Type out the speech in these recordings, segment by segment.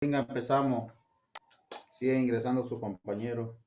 Venga, empezamos. Sigue ingresando su compañero.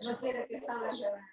No quiere que salga de verdad.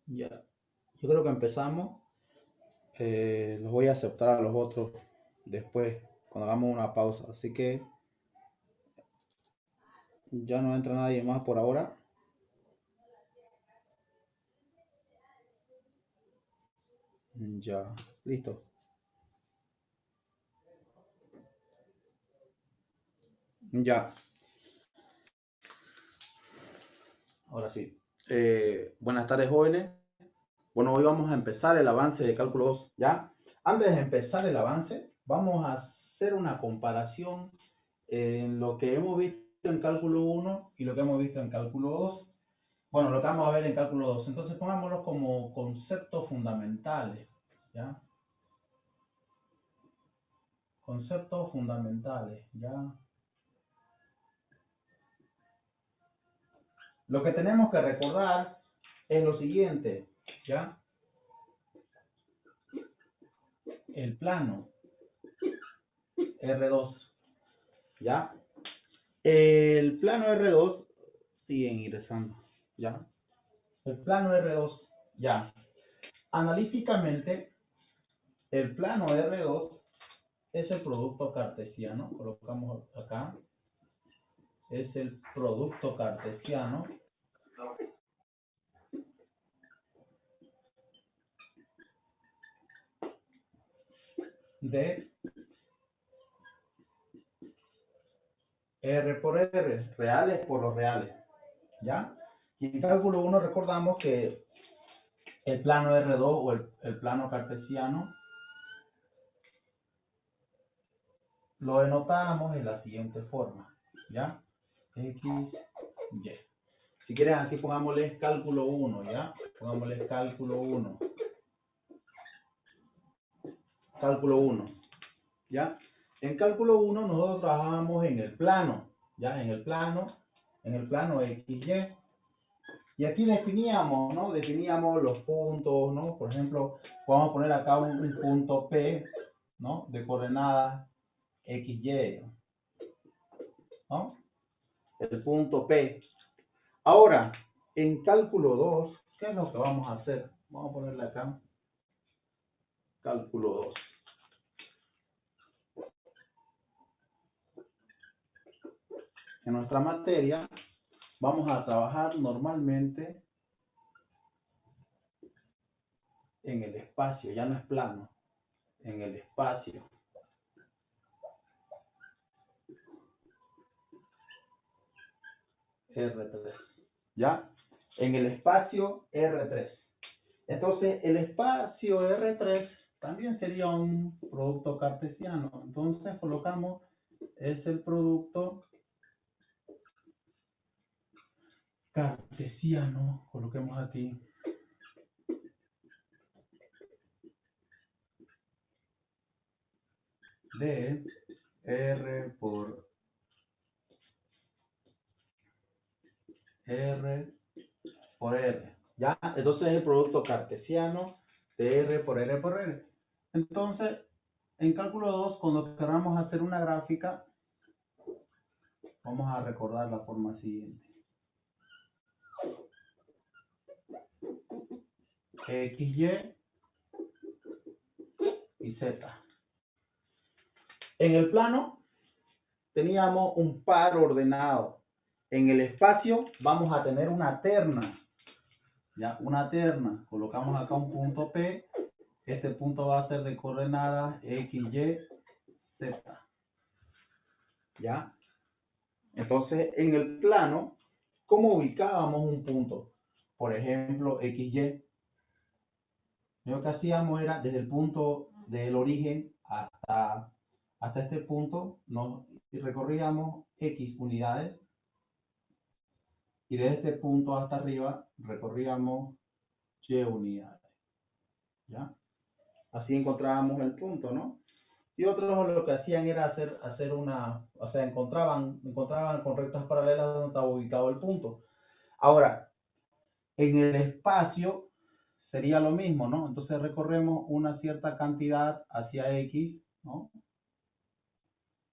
Ya. Yo creo que empezamos. Los voy a aceptar a los otros después, cuando hagamos una pausa. Así que ya no entra nadie más por ahora. Ya, listo. Ya. Ahora sí. Buenas tardes, jóvenes. Bueno, hoy vamos a empezar el avance de cálculo 2, ¿ya? Antes de empezar el avance, vamos a hacer una comparación en lo que hemos visto en cálculo 1 y lo que hemos visto en cálculo 2. Bueno, lo que vamos a ver en cálculo 2. Entonces, pongámoslo como conceptos fundamentales, ¿ya? Conceptos fundamentales, ¿ya? Lo que tenemos que recordar es lo siguiente, ¿ya? El plano R2, ¿ya? El plano R2 sigue ingresando, ¿ya? El plano R2, ya. Analíticamente, el plano R2 es el producto cartesiano, colocamos acá, es el producto cartesiano de R por R, reales por los reales, ¿ya? Y en cálculo 1 recordamos que el plano R2 o el plano cartesiano lo denotamos de la siguiente forma, ¿ya? X, Y. Si quieren, aquí pongámosles cálculo 1, ¿ya? Pongámosles cálculo 1. Cálculo 1, ¿ya? En cálculo 1 nosotros trabajamos en el plano, ¿ya? En el plano XY, Y aquí definíamos, ¿no? Definíamos los puntos, ¿no? Por ejemplo, vamos a poner acá un punto P, ¿no? De coordenadas XY, ¿no? El punto P. Ahora, en cálculo 2, ¿qué es lo que vamos a hacer? Vamos a ponerle acá, cálculo 2. En nuestra materia vamos a trabajar normalmente en el espacio, ya no es plano, en el espacio. R3, ¿ya? En el espacio R3. Entonces, el espacio R3 también sería un producto cartesiano. Entonces, colocamos, es el producto cartesiano. Coloquemos aquí. De R por R por R. ¿Ya? Entonces, es el producto cartesiano de R por R por R. Entonces, en cálculo 2, cuando queramos hacer una gráfica, vamos a recordar la forma siguiente. X, y Z. En el plano teníamos un par ordenado. En el espacio vamos a tener una terna. Ya, una terna. Colocamos acá un punto P. Este punto va a ser de coordenadas X, Y, Z. ¿Ya? Entonces, en el plano, ¿cómo ubicábamos un punto? Por ejemplo, X, Y. Lo que hacíamos era desde el punto del origen hasta este punto, nos recorríamos X unidades y desde este punto hasta arriba recorríamos Y unidades. ¿Ya? Así encontrábamos el punto, ¿no? Y otros lo que hacían era hacer una, o sea, encontraban con rectas paralelas donde estaba ubicado el punto. Ahora, en el espacio sería lo mismo, ¿no? Entonces recorremos una cierta cantidad hacia X, ¿no?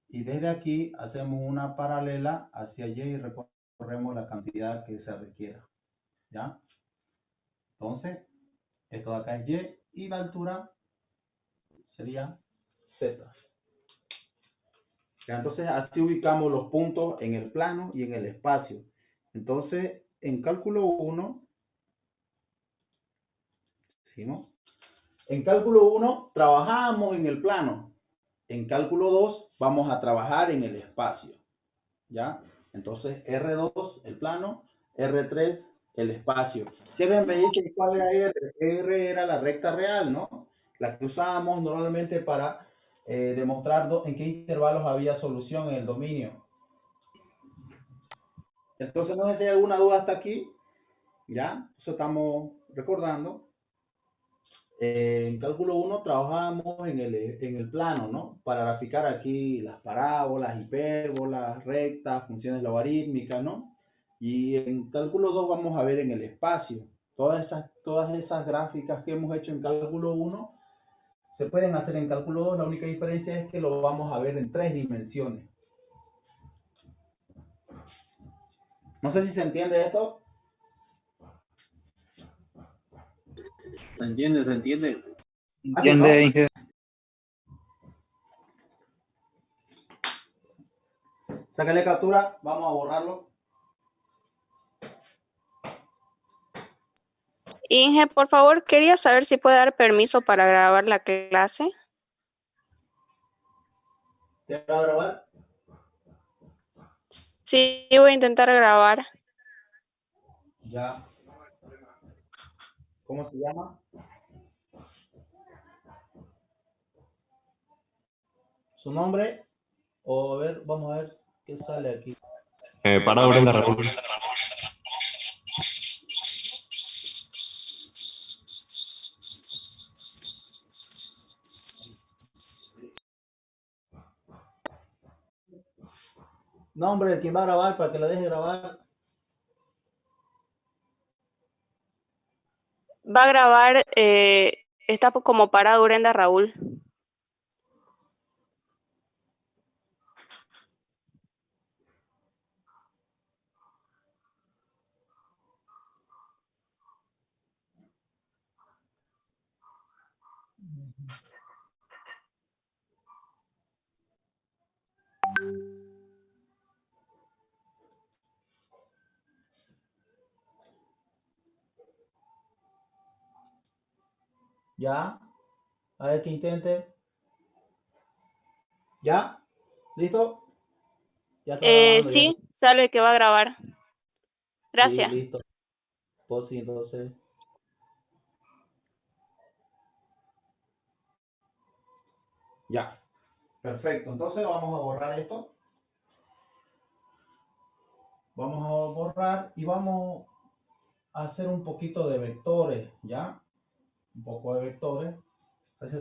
Y desde aquí hacemos una paralela hacia Y y recorremos la cantidad que se requiera, ¿ya? Entonces, esto de acá es Y y la altura sería Z. ¿Ya? Entonces, así ubicamos los puntos en el plano y en el espacio. Entonces, en cálculo 1, ¿seguimos? En cálculo 1 trabajamos en el plano. En cálculo 2 vamos a trabajar en el espacio. ¿Ya? Entonces, R2, el plano, R3, el espacio. Si alguien me dice cuál era R, R era la recta real, ¿no? La que usábamos normalmente para demostrar en qué intervalos había solución en el dominio. Entonces, no sé si hay alguna duda hasta aquí. ¿Ya? Eso estamos recordando. En cálculo 1 trabajábamos en el plano, ¿no? Para graficar aquí las parábolas, hipérbolas, rectas, funciones logarítmicas, ¿no? Y en cálculo 2 vamos a ver en el espacio. Todas esas gráficas que hemos hecho en cálculo 1 se pueden hacer en cálculo 2. La única diferencia es que lo vamos a ver en 3 dimensiones. No sé si se entiende esto. Se entiende, se entiende. Así, ¿no? Sácale captura, vamos a borrarlo. Inge, por favor, quería saber si puede dar permiso para grabar la clase. ¿Te va a grabar? Sí, voy a intentar grabar. Ya. ¿Cómo se llama? ¿Su nombre? O a ver, vamos a ver qué sale aquí. Parado Brenda Raúl. Nombre de quien va a grabar para que la deje grabar. Va a grabar, está como parado Brenda Raúl. Ya. A ver que intente. ¿Ya? ¿Listo? Ya está grabando. Ya. Sí, sale que va a grabar. Sí, Gracias. listo. Pues sí, entonces. Ya. Perfecto. Entonces vamos a borrar esto. Vamos a borrar y vamos a hacer un poquito de vectores, ¿ya? Un poco de vectores. No sé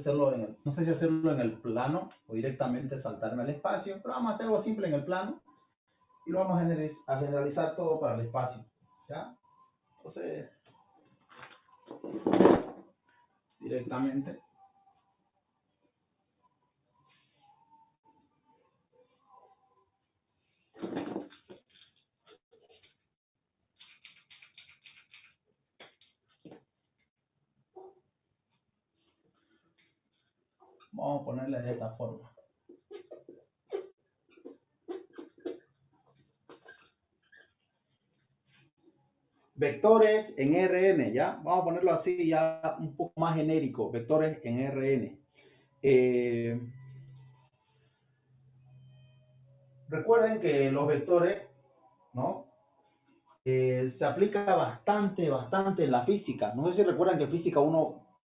si hacerlo en el plano o directamente saltarme al espacio, pero vamos a hacer algo simple en el plano y lo vamos a generalizar todo para el espacio, ¿ya? Entonces, directamente. Vamos a ponerle de esta forma. Vectores en Rn, ¿ya? Vamos a ponerlo así ya un poco más genérico. Vectores en Rn. Recuerden que los vectores, ¿no? Se aplica bastante en la física. No sé si recuerdan que en física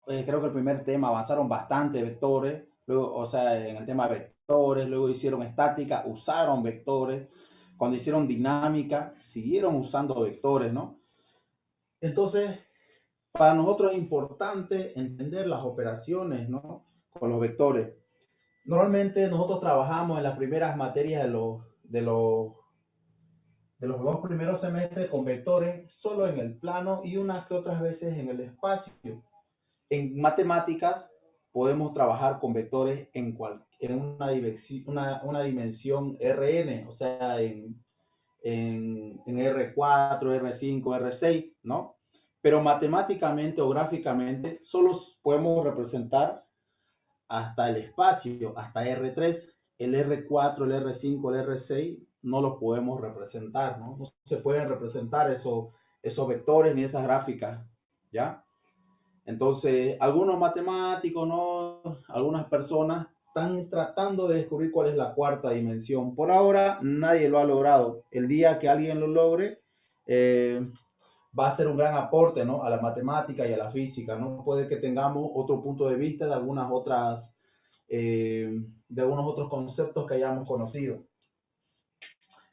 creo que el primer tema avanzaron bastante vectores, luego, o sea, en el tema de vectores, luego hicieron estática, usaron vectores, cuando hicieron dinámica, siguieron usando vectores, ¿no? Entonces, para nosotros es importante entender las operaciones, ¿no? Con los vectores. Normalmente nosotros trabajamos en las primeras materias de los dos primeros semestres con vectores solo en el plano y unas que otras veces en el espacio. En matemáticas podemos trabajar con vectores en una dimensión Rn, o sea, en R4, R5, R6, ¿no? Pero matemáticamente o gráficamente solo podemos representar hasta el espacio, hasta R3, el R4, el R5, el R6 no los podemos representar, ¿no? No se pueden representar esos vectores ni esas gráficas, ¿ya? Entonces, algunos matemáticos, ¿no? Algunas personas están tratando de descubrir cuál es la cuarta dimensión. Por ahora, nadie lo ha logrado. El día que alguien lo logre, va a ser un gran aporte, ¿no? A la matemática y a la física, ¿no? Puede que tengamos otro punto de vista de algunos otros conceptos que hayamos conocido.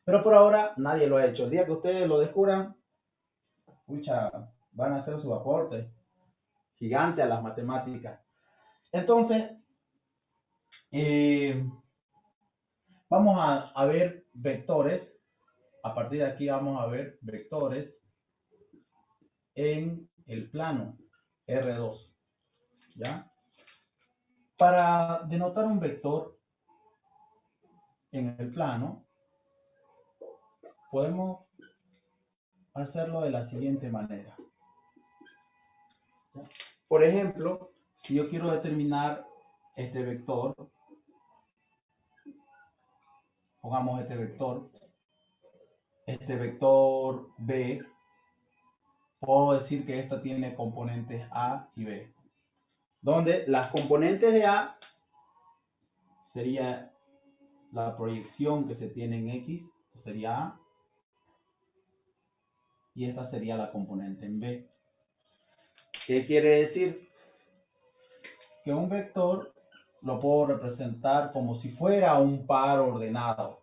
Pero por ahora nadie lo ha hecho. El día que ustedes lo descubran, pucha, van a hacer su aporte gigante a las matemáticas. Entonces, vamos a ver vectores. A partir de aquí vamos a ver vectores en el plano R2, ¿ya? Para denotar un vector en el plano, podemos hacerlo de la siguiente manera. ¿Ya? Por ejemplo, si yo quiero determinar este vector, pongamos este vector B, puedo decir que esta tiene componentes A y B, donde las componentes de A sería la proyección que se tiene en X, sería A, y esta sería la componente en B. ¿Qué quiere decir? Que un vector lo puedo representar como si fuera un par ordenado,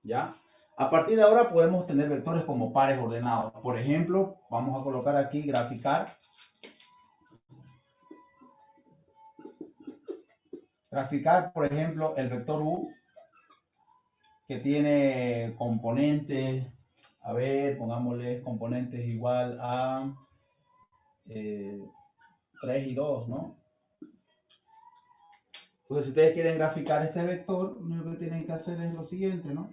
¿ya? A partir de ahora podemos tener vectores como pares ordenados. Por ejemplo, vamos a colocar aquí graficar. Graficar, por ejemplo, el vector U, que tiene componentes, a ver, pongámosle componentes igual a 3 y 2, ¿no? Entonces, si ustedes quieren graficar este vector, lo único que tienen que hacer es lo siguiente, ¿no?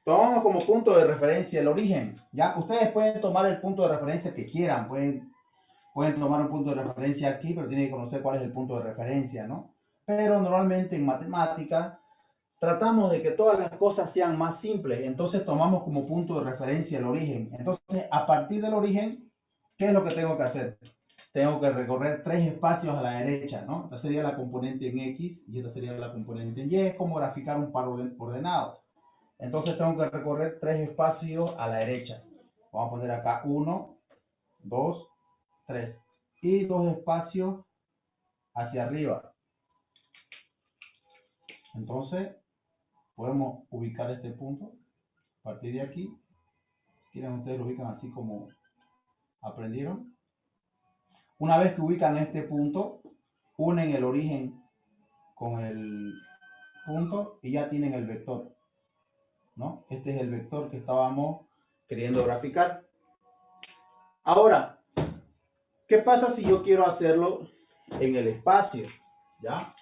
Tomamos como punto de referencia el origen, ¿ya? Ustedes pueden tomar el punto de referencia que quieran, pueden tomar un punto de referencia aquí, pero tienen que conocer cuál es el punto de referencia, ¿no? Pero normalmente en matemática tratamos de que todas las cosas sean más simples, entonces tomamos como punto de referencia el origen. Entonces, a partir del origen, ¿qué es lo que tengo que hacer? Tengo que recorrer 3 espacios a la derecha, ¿no? Esta sería la componente en X y esta sería la componente en Y. Es como graficar un par ordenado. Entonces tengo que recorrer 3 espacios a la derecha. Vamos a poner acá 1, 2, 3. Y 2 espacios hacia arriba. Entonces podemos ubicar este punto a partir de aquí. Si quieren, ustedes lo ubican así como aprendieron. Una vez que ubican este punto, unen el origen con el punto y ya tienen el vector, ¿no? Este es el vector que estábamos queriendo graficar. Ahora, ¿qué pasa si yo quiero hacerlo en el espacio? ¿Ya?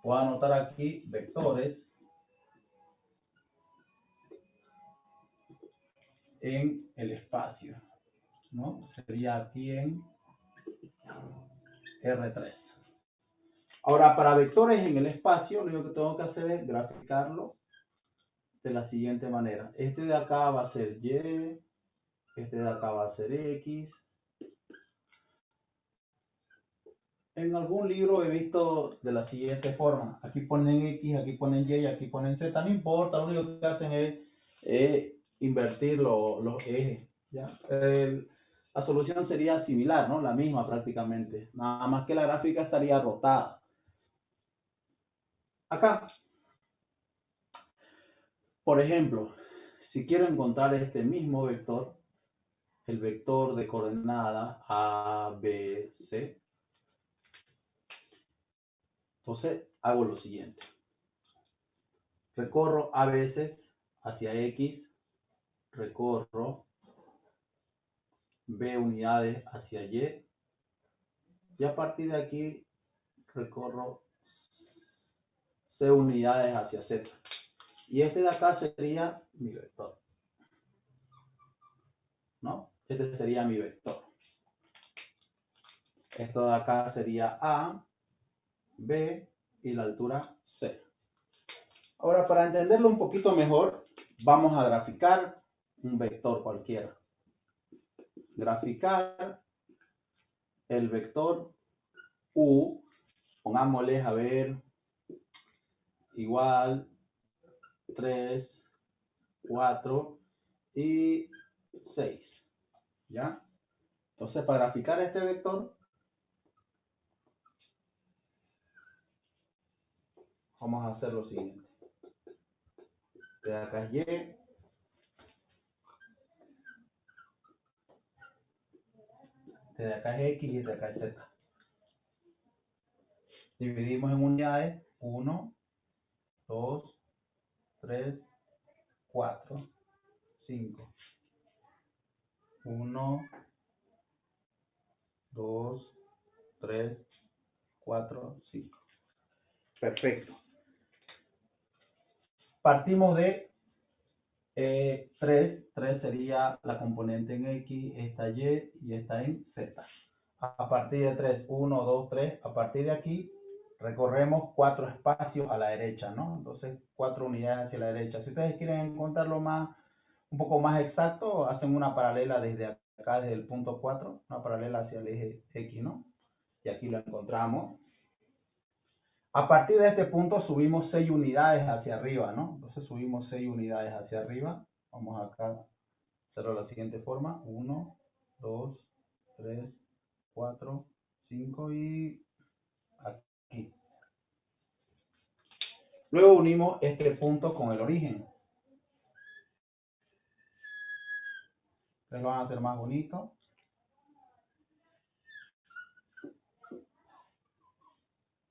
Voy a anotar aquí vectores en el espacio, ¿no? Sería aquí en R3. Ahora, para vectores en el espacio, lo único que tengo que hacer es graficarlo de la siguiente manera. Este de acá va a ser Y, este de acá va a ser X. En algún libro he visto de la siguiente forma. Aquí ponen X, aquí ponen Y, aquí ponen Z. No importa, lo único que hacen es invertir los ejes, ¿ya? La solución sería similar, ¿no? La misma prácticamente. Nada más que la gráfica estaría rotada. Acá, por ejemplo, si quiero encontrar este mismo vector, el vector de coordenadas A, B, C, entonces hago lo siguiente. Recorro A veces hacia X, recorro B unidades hacia Y, y a partir de aquí recorro C unidades hacia Z. Y este de acá sería mi vector, ¿no? Este sería mi vector. Esto de acá sería A, B y la altura C. Ahora, para entenderlo un poquito mejor, vamos a graficar un vector cualquiera. Graficar el vector U, pongámosle, a ver, igual 3, 4 y 6, ¿ya? Entonces, para graficar este vector, vamos a hacer lo siguiente. De acá es Y, de acá es X y de acá es Z. Dividimos en unidades, 1, 2, 3, 4, 5. 1, 2, 3, 4, 5. Perfecto. Partimos de 3. 3 sería la componente en X, esta Y y esta en Z. A partir de 3, 1, 2, 3, a partir de aquí recorremos 4 espacios a la derecha, ¿no? Entonces 4 unidades hacia la derecha. Si ustedes quieren encontrarlo un poco más exacto, hacen una paralela desde acá, desde el punto 4, una paralela hacia el eje X, ¿no? Y aquí lo encontramos. A partir de este punto subimos 6 unidades hacia arriba, ¿no? Entonces subimos 6 unidades hacia arriba. Vamos acá a hacerlo de la siguiente forma. 1, 2, 3, 4, 5 y aquí. Luego unimos este punto con el origen. Ustedes lo van a hacer más bonito.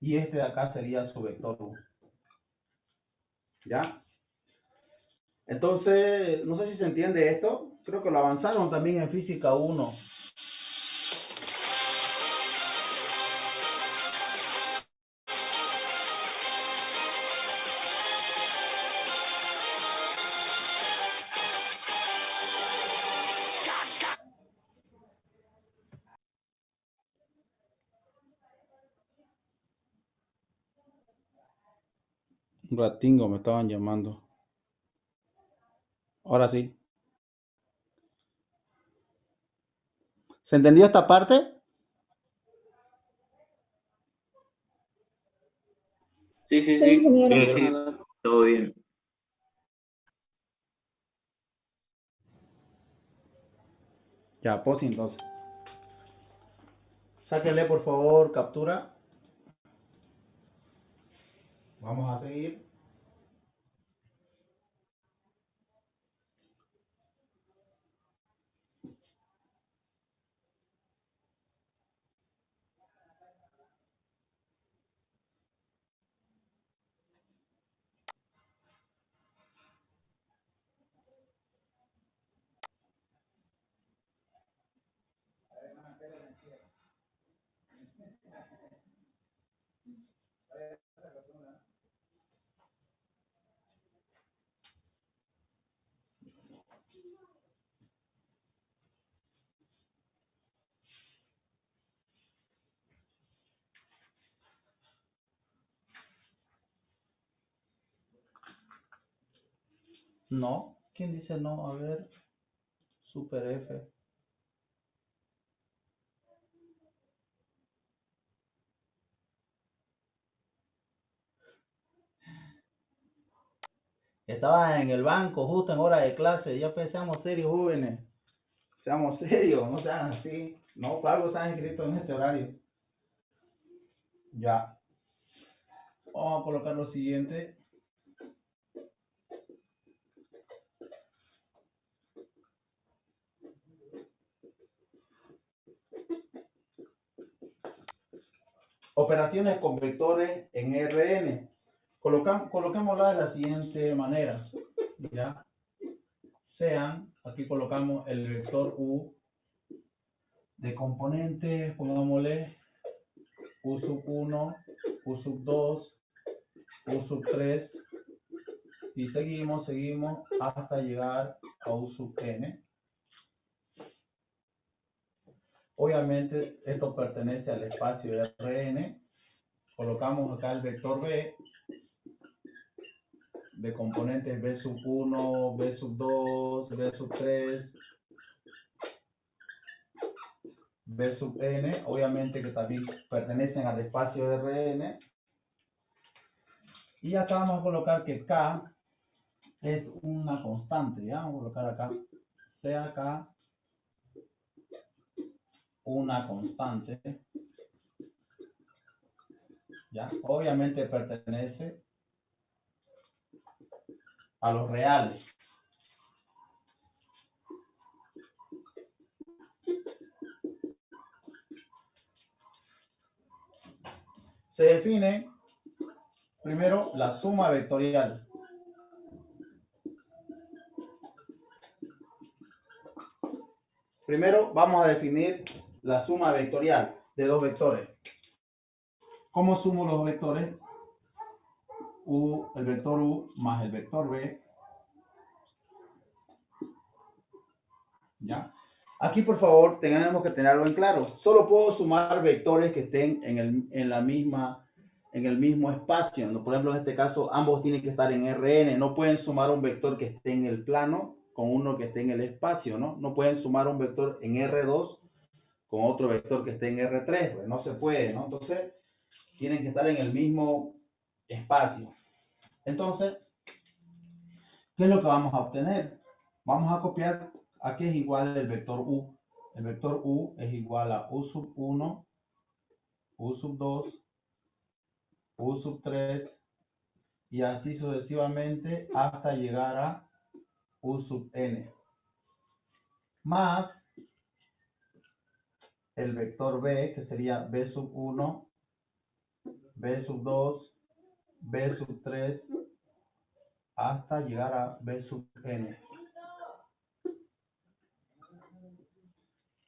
Y este de acá sería su vector U. ¿Ya? Entonces, no sé si se entiende esto. Creo que lo avanzaron también en física 1. Un ratingo me estaban llamando. Ahora sí. ¿Se entendió esta parte? Sí, sí, Sí, sí. ingeniero. Sí, sí, todo bien. Ya, pues entonces. Sáquenle por favor captura. Vamos a seguir. No. ¿Quién dice no? A ver. Super F. Estaba en el banco justo en hora de clase. Ya pues, seamos serios, jóvenes. Seamos serios, no sean así. No, por algo se han inscrito en este horario. Ya. Vamos a colocar lo siguiente. Operaciones con vectores en Rn. Coloquémosla de la siguiente manera. ¿Ya? Sean, aquí colocamos el vector U de componentes, pongámosle U sub 1, U sub 2, U sub 3 y seguimos hasta llegar a U sub n. Obviamente esto pertenece al espacio Rn. Colocamos acá el vector B de componentes B sub 1, B sub 2, B sub 3, B sub n, obviamente que también pertenecen al espacio Rn. Y acá vamos a colocar que K es una constante, ¿ya? Vamos a colocar acá, sea K una constante, ¿ya? Obviamente pertenece a los reales. Se define primero la suma vectorial. Primero vamos a definir la suma vectorial de dos vectores. ¿Cómo sumo los vectores? El vector U más el vector B. ¿Ya? Aquí, por favor, tenemos que tener algo en claro. Solo puedo sumar vectores que estén en el mismo espacio, ¿no? Por ejemplo, en este caso, ambos tienen que estar en Rn. No pueden sumar un vector que esté en el plano con uno que esté en el espacio, ¿no? No pueden sumar un vector en R2 con otro vector que esté en R3. Pues no se puede, ¿no? Entonces, tienen que estar en el mismo espacio. Entonces, ¿qué es lo que vamos a obtener? Vamos a copiar a qué es igual el vector U. El vector U es igual a U sub 1, U sub 2, U sub 3 y así sucesivamente hasta llegar a U sub n. Más el vector B, que sería B sub 1, B sub 2, B sub 3 hasta llegar a B sub n.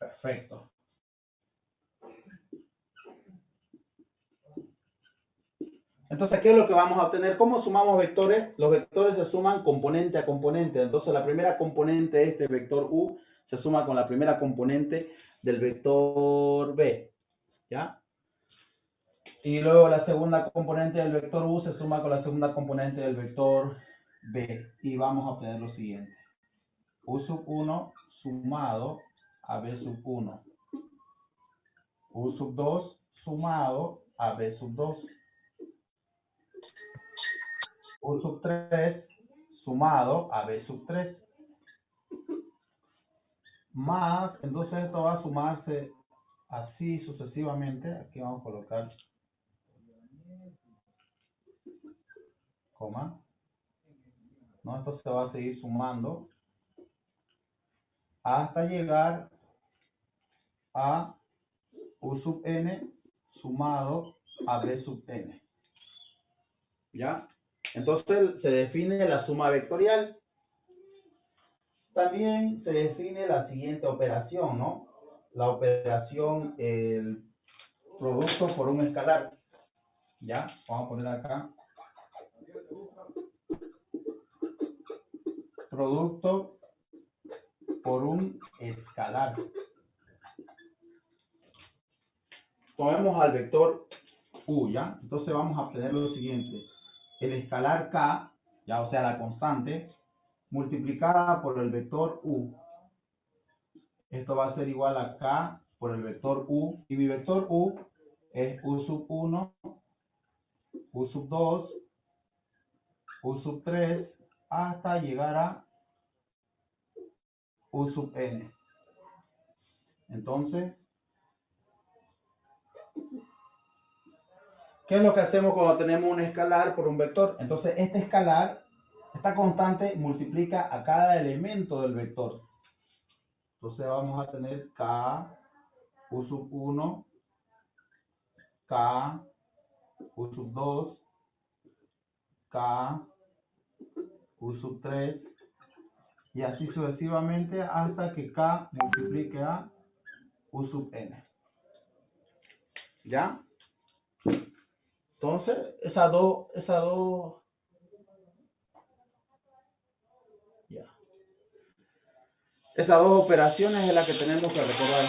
Perfecto. Entonces, ¿qué es lo que vamos a obtener? ¿Cómo sumamos vectores? Los vectores se suman componente a componente. Entonces, la primera componente de este vector U se suma con la primera componente del vector B. ¿Ya? Y luego la segunda componente del vector U se suma con la segunda componente del vector B. Y vamos a obtener lo siguiente. U sub 1 sumado a B sub 1. U sub 2 sumado a B sub 2. U sub 3 sumado a B sub 3. Más, entonces esto va a sumarse así sucesivamente. Aquí vamos a colocar coma. ¿No? Esto se va a seguir sumando hasta llegar a U sub n sumado a B sub n. ¿Ya? Entonces se define la suma vectorial. También se define la siguiente operación, ¿no? La operación, el producto por un escalar. ¿Ya? Vamos a poner acá. Producto por un escalar. Tomemos al vector U, ¿ya? Entonces vamos a obtener lo siguiente. El escalar K, ya, o sea, la constante, multiplicada por el vector U. Esto va a ser igual a K por el vector U. Y mi vector U es U sub 1, U sub 2, U sub 3, hasta llegar a U sub n. Entonces, ¿qué es lo que hacemos cuando tenemos un escalar por un vector? Entonces, este escalar, esta constante, multiplica a cada elemento del vector. Entonces, vamos a tener K, U sub 1, K, U sub 2, K, U sub 3, y así sucesivamente hasta que K multiplique a U sub n. ¿Ya? Entonces, esas dos, ya. Esas dos operaciones es la que tenemos que recordar.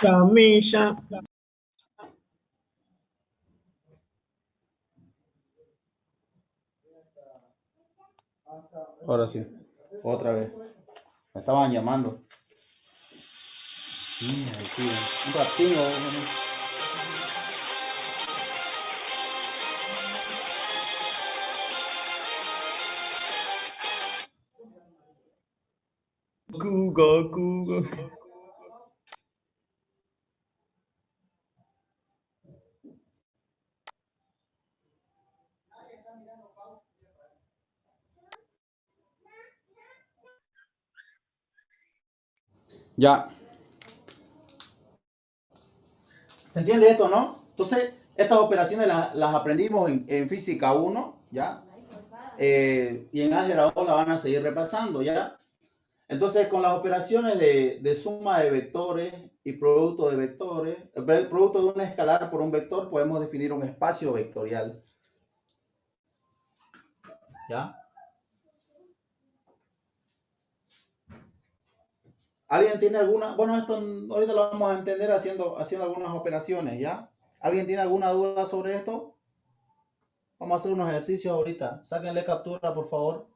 Camisa. Ahora sí, otra vez. Me estaban llamando. Sí, un ratito. Google. Ya. ¿Se entiende esto, no? Entonces, estas operaciones las aprendimos en física 1, ¿ya? Y en álgebra 2 la van a seguir repasando, ¿ya? Entonces, con las operaciones de suma de vectores y producto de vectores, el producto de un escalar por un vector, podemos definir un espacio vectorial. ¿Ya? ¿Alguien tiene alguna? Bueno, esto ahorita lo vamos a entender haciendo algunas operaciones, ¿ya? ¿Alguien tiene alguna duda sobre esto? Vamos a hacer unos ejercicios ahorita. Sáquenle captura, por favor.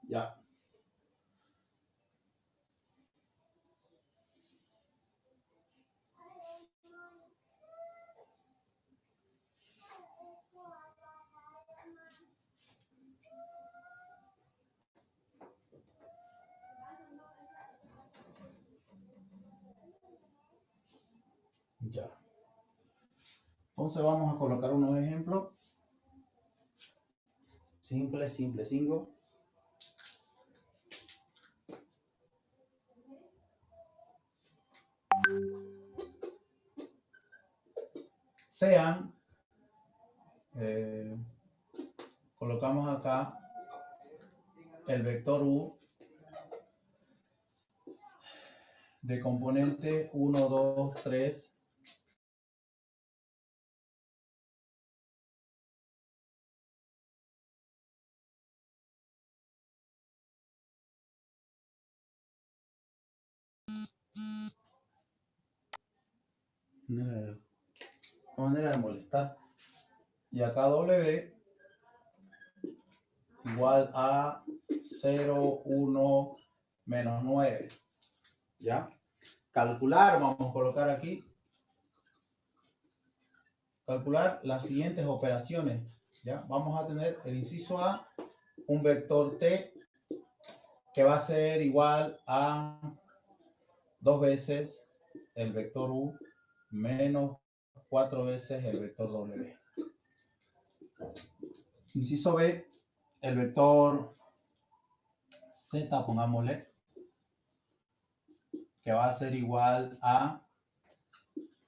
Ya. Ya. Entonces vamos a colocar unos ejemplos. Simple, 5. sean, colocamos acá el vector U de componente 1, 2, 3. Manera de molestar. Y acá W igual a 0, 1, menos 9. ¿Ya? Calcular, vamos a colocar aquí. Calcular las siguientes operaciones. ¿Ya? Vamos a tener el inciso A, un vector T que va a ser igual a 2 veces el vector U menos 4 veces el vector W. Inciso B, el vector Z, pongámosle, que va a ser igual a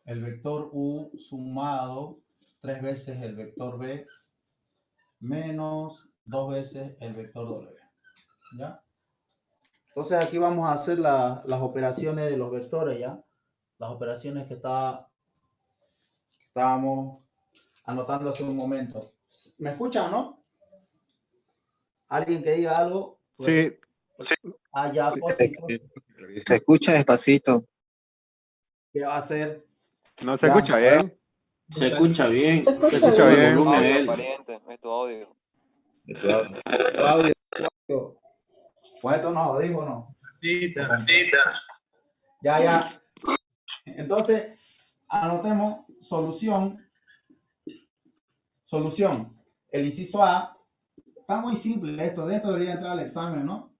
el vector U sumado 3 veces el vector B menos 2 veces el vector W. ¿Ya? Entonces aquí vamos a hacer las operaciones de los vectores, ¿ya? Las operaciones que estábamos anotando hace un momento. ¿Me escuchan, no? ¿Alguien que diga algo? Sí, Ah, ya, pues, Se escucha despacito. ¿qué va a hacer? no se Ya, escucha bien. Se escucha bien. Se escucha Se escucha bien. el volumen de Audio, él. pariente, es tu audio. Audio. Ponete unos audífonos. Ya. Entonces, anotemos solución. El inciso A. Está muy simple esto. De esto debería entrar al examen, ¿no?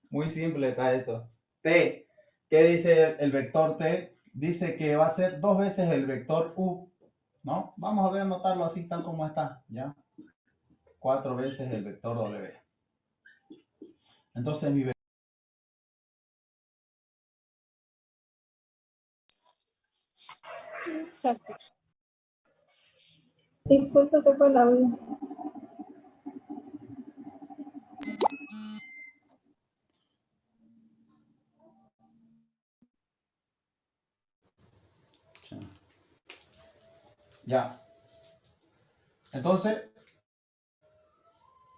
Muy simple está esto. T. ¿Qué dice el vector T? Dice que va a ser 2 veces el vector U, ¿no? Vamos a ver, anotarlo así tal como está, ¿ya? 4 veces el vector W. Entonces mi vector... Disculpe, se fue el audio. Ya. Entonces,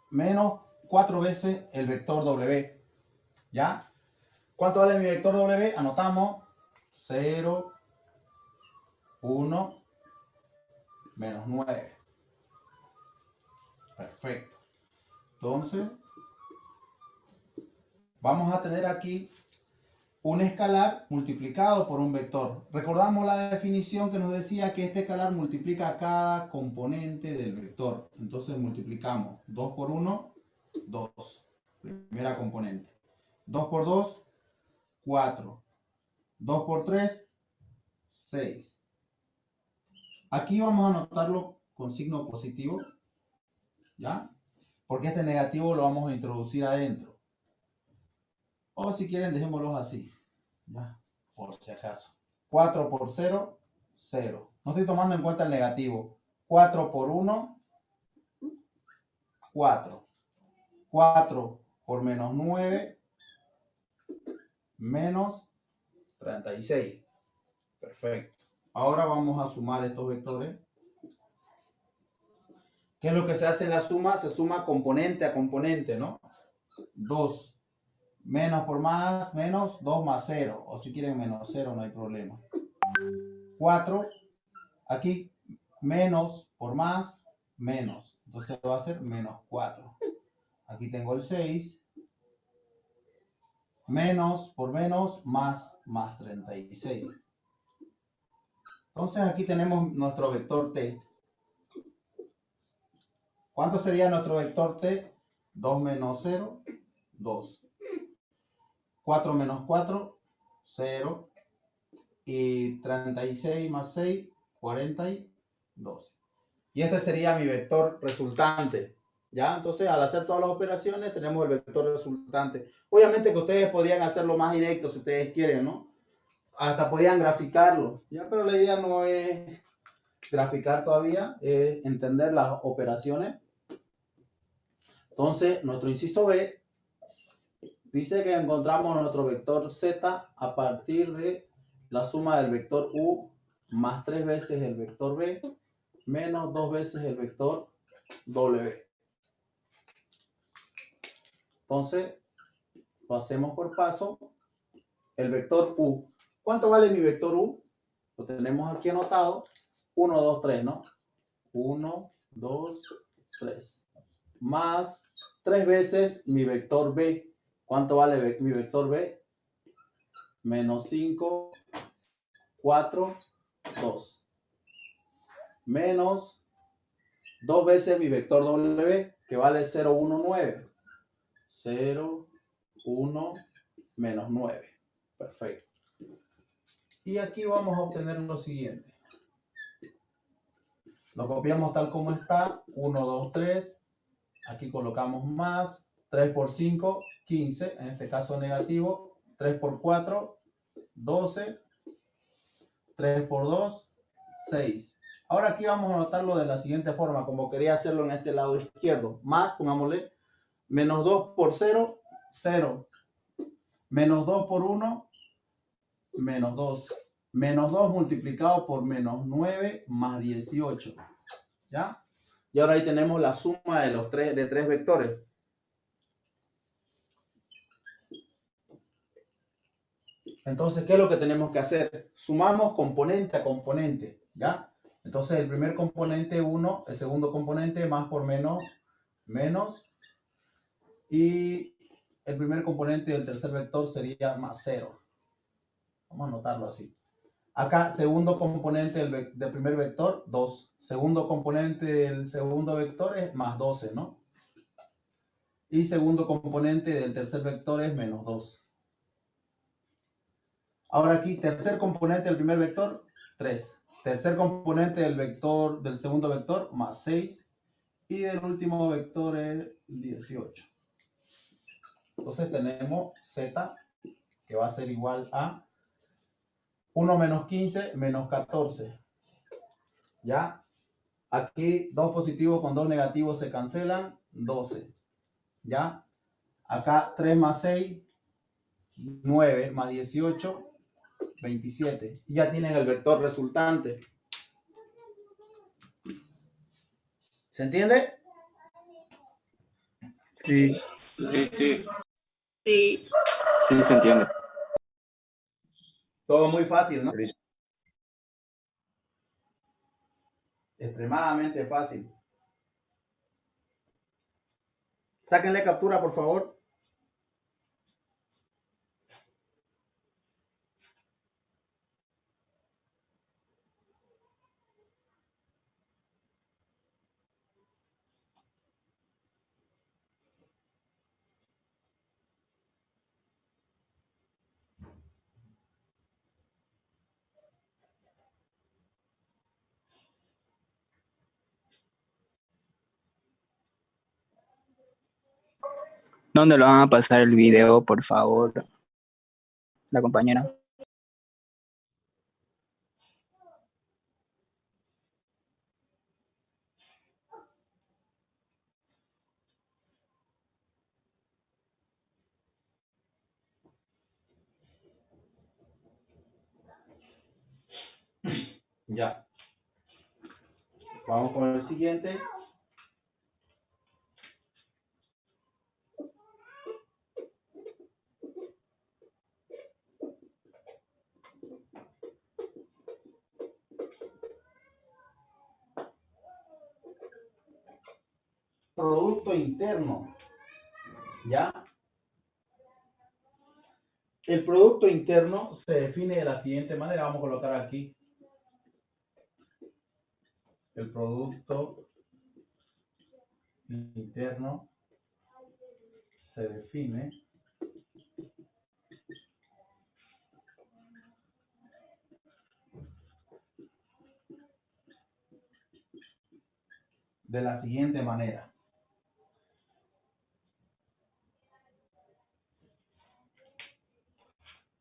menos 4 veces el vector W. ¿Ya? ¿Cuánto vale mi vector W? Anotamos 0, 1, menos 9. Perfecto. Entonces, vamos a tener aquí un escalar multiplicado por un vector. Recordamos la definición que nos decía que este escalar multiplica cada componente del vector. Entonces multiplicamos 2 por 1, 2. Primera componente. 2 por 2, 4. 2 por 3, 6. Aquí vamos a anotarlo con signo positivo. ¿Ya? Porque este negativo lo vamos a introducir adentro. O si quieren, dejémoslos así. ¿Ya? Por si acaso. 4 por 0, 0. No estoy tomando en cuenta el negativo. 4 por 1, 4. 4 por menos 9, menos 36. Perfecto. Ahora vamos a sumar estos vectores. ¿Qué es lo que se hace en la suma? Se suma componente a componente, ¿no? 2 menos por más, menos 2 más 0. O si quieren menos 0, no hay problema. 4. Aquí menos por más, menos. Entonces va a ser menos 4. Aquí tengo el 6. Menos por menos, más 36. Entonces aquí tenemos nuestro vector T. ¿Cuánto sería nuestro vector T? 2 menos 0, 2. 4 menos 4, 0. Y 36 más 6, 42. Y este sería mi vector resultante. ¿Ya? Entonces, al hacer todas las operaciones, tenemos el vector resultante. Obviamente que ustedes podrían hacerlo más directo si ustedes quieren, ¿no? Hasta podían graficarlo, ya, pero la idea no es graficar todavía, es entender las operaciones. Entonces, nuestro inciso B dice que encontramos nuestro vector Z a partir de la suma del vector U más 3 veces el vector B menos 2 veces el vector W. Entonces, lo hacemos por paso. El vector U. ¿Cuánto vale mi vector U? Lo tenemos aquí anotado. 1, 2, 3, ¿no? 1, 2, 3. Más 3 veces mi vector B. ¿Cuánto vale mi vector B? Menos 5, 4, 2. Menos 2 veces mi vector W, que vale 0, 1, 9. 0, 1, menos 9. Perfecto. Y aquí vamos a obtener lo siguiente. Lo copiamos tal como está. 1, 2, 3. Aquí colocamos más. 3 por 5, 15. En este caso negativo. 3 por 4, 12. 3 por 2, 6. Ahora aquí vamos a anotarlo de la siguiente forma, como quería hacerlo en este lado izquierdo. Más, pongámosle, menos 2 por 0, 0. Menos 2 por 1, menos 2. Menos 2 multiplicado por menos 9 más 18. ¿Ya? Y ahora ahí tenemos la suma de los tres vectores. Entonces, ¿qué es lo que tenemos que hacer? Sumamos componente a componente. ¿Ya? Entonces, el primer componente 1, el segundo componente más por menos, menos. Y el primer componente del tercer vector sería más 0. Vamos a anotarlo así. Acá, segundo componente del primer vector, 2. Segundo componente del segundo vector es más 12, ¿no? Y segundo componente del tercer vector es menos 2. Ahora aquí, tercer componente del primer vector, 3. Tercer componente del segundo vector, más 6. Y del último vector es 18. Entonces tenemos Z, que va a ser igual a 1 menos 15 menos 14. ¿Ya? Aquí 2 positivos con 2 negativos se cancelan, 12. ¿Ya? Acá 3 más 6, 9 más 18, 27. Y ya tienen el vector resultante. ¿Se entiende? Sí. Sí, sí. Sí. Sí, se entiende. Todo muy fácil, ¿no? Extremadamente fácil. Sáquenle captura, por favor. ¿Dónde lo van a pasar el video, por favor? La compañera. Ya. Vamos con el siguiente. Producto interno. ¿Ya? El producto interno se define de la siguiente manera. Vamos a colocar aquí. El producto interno se define de la siguiente manera.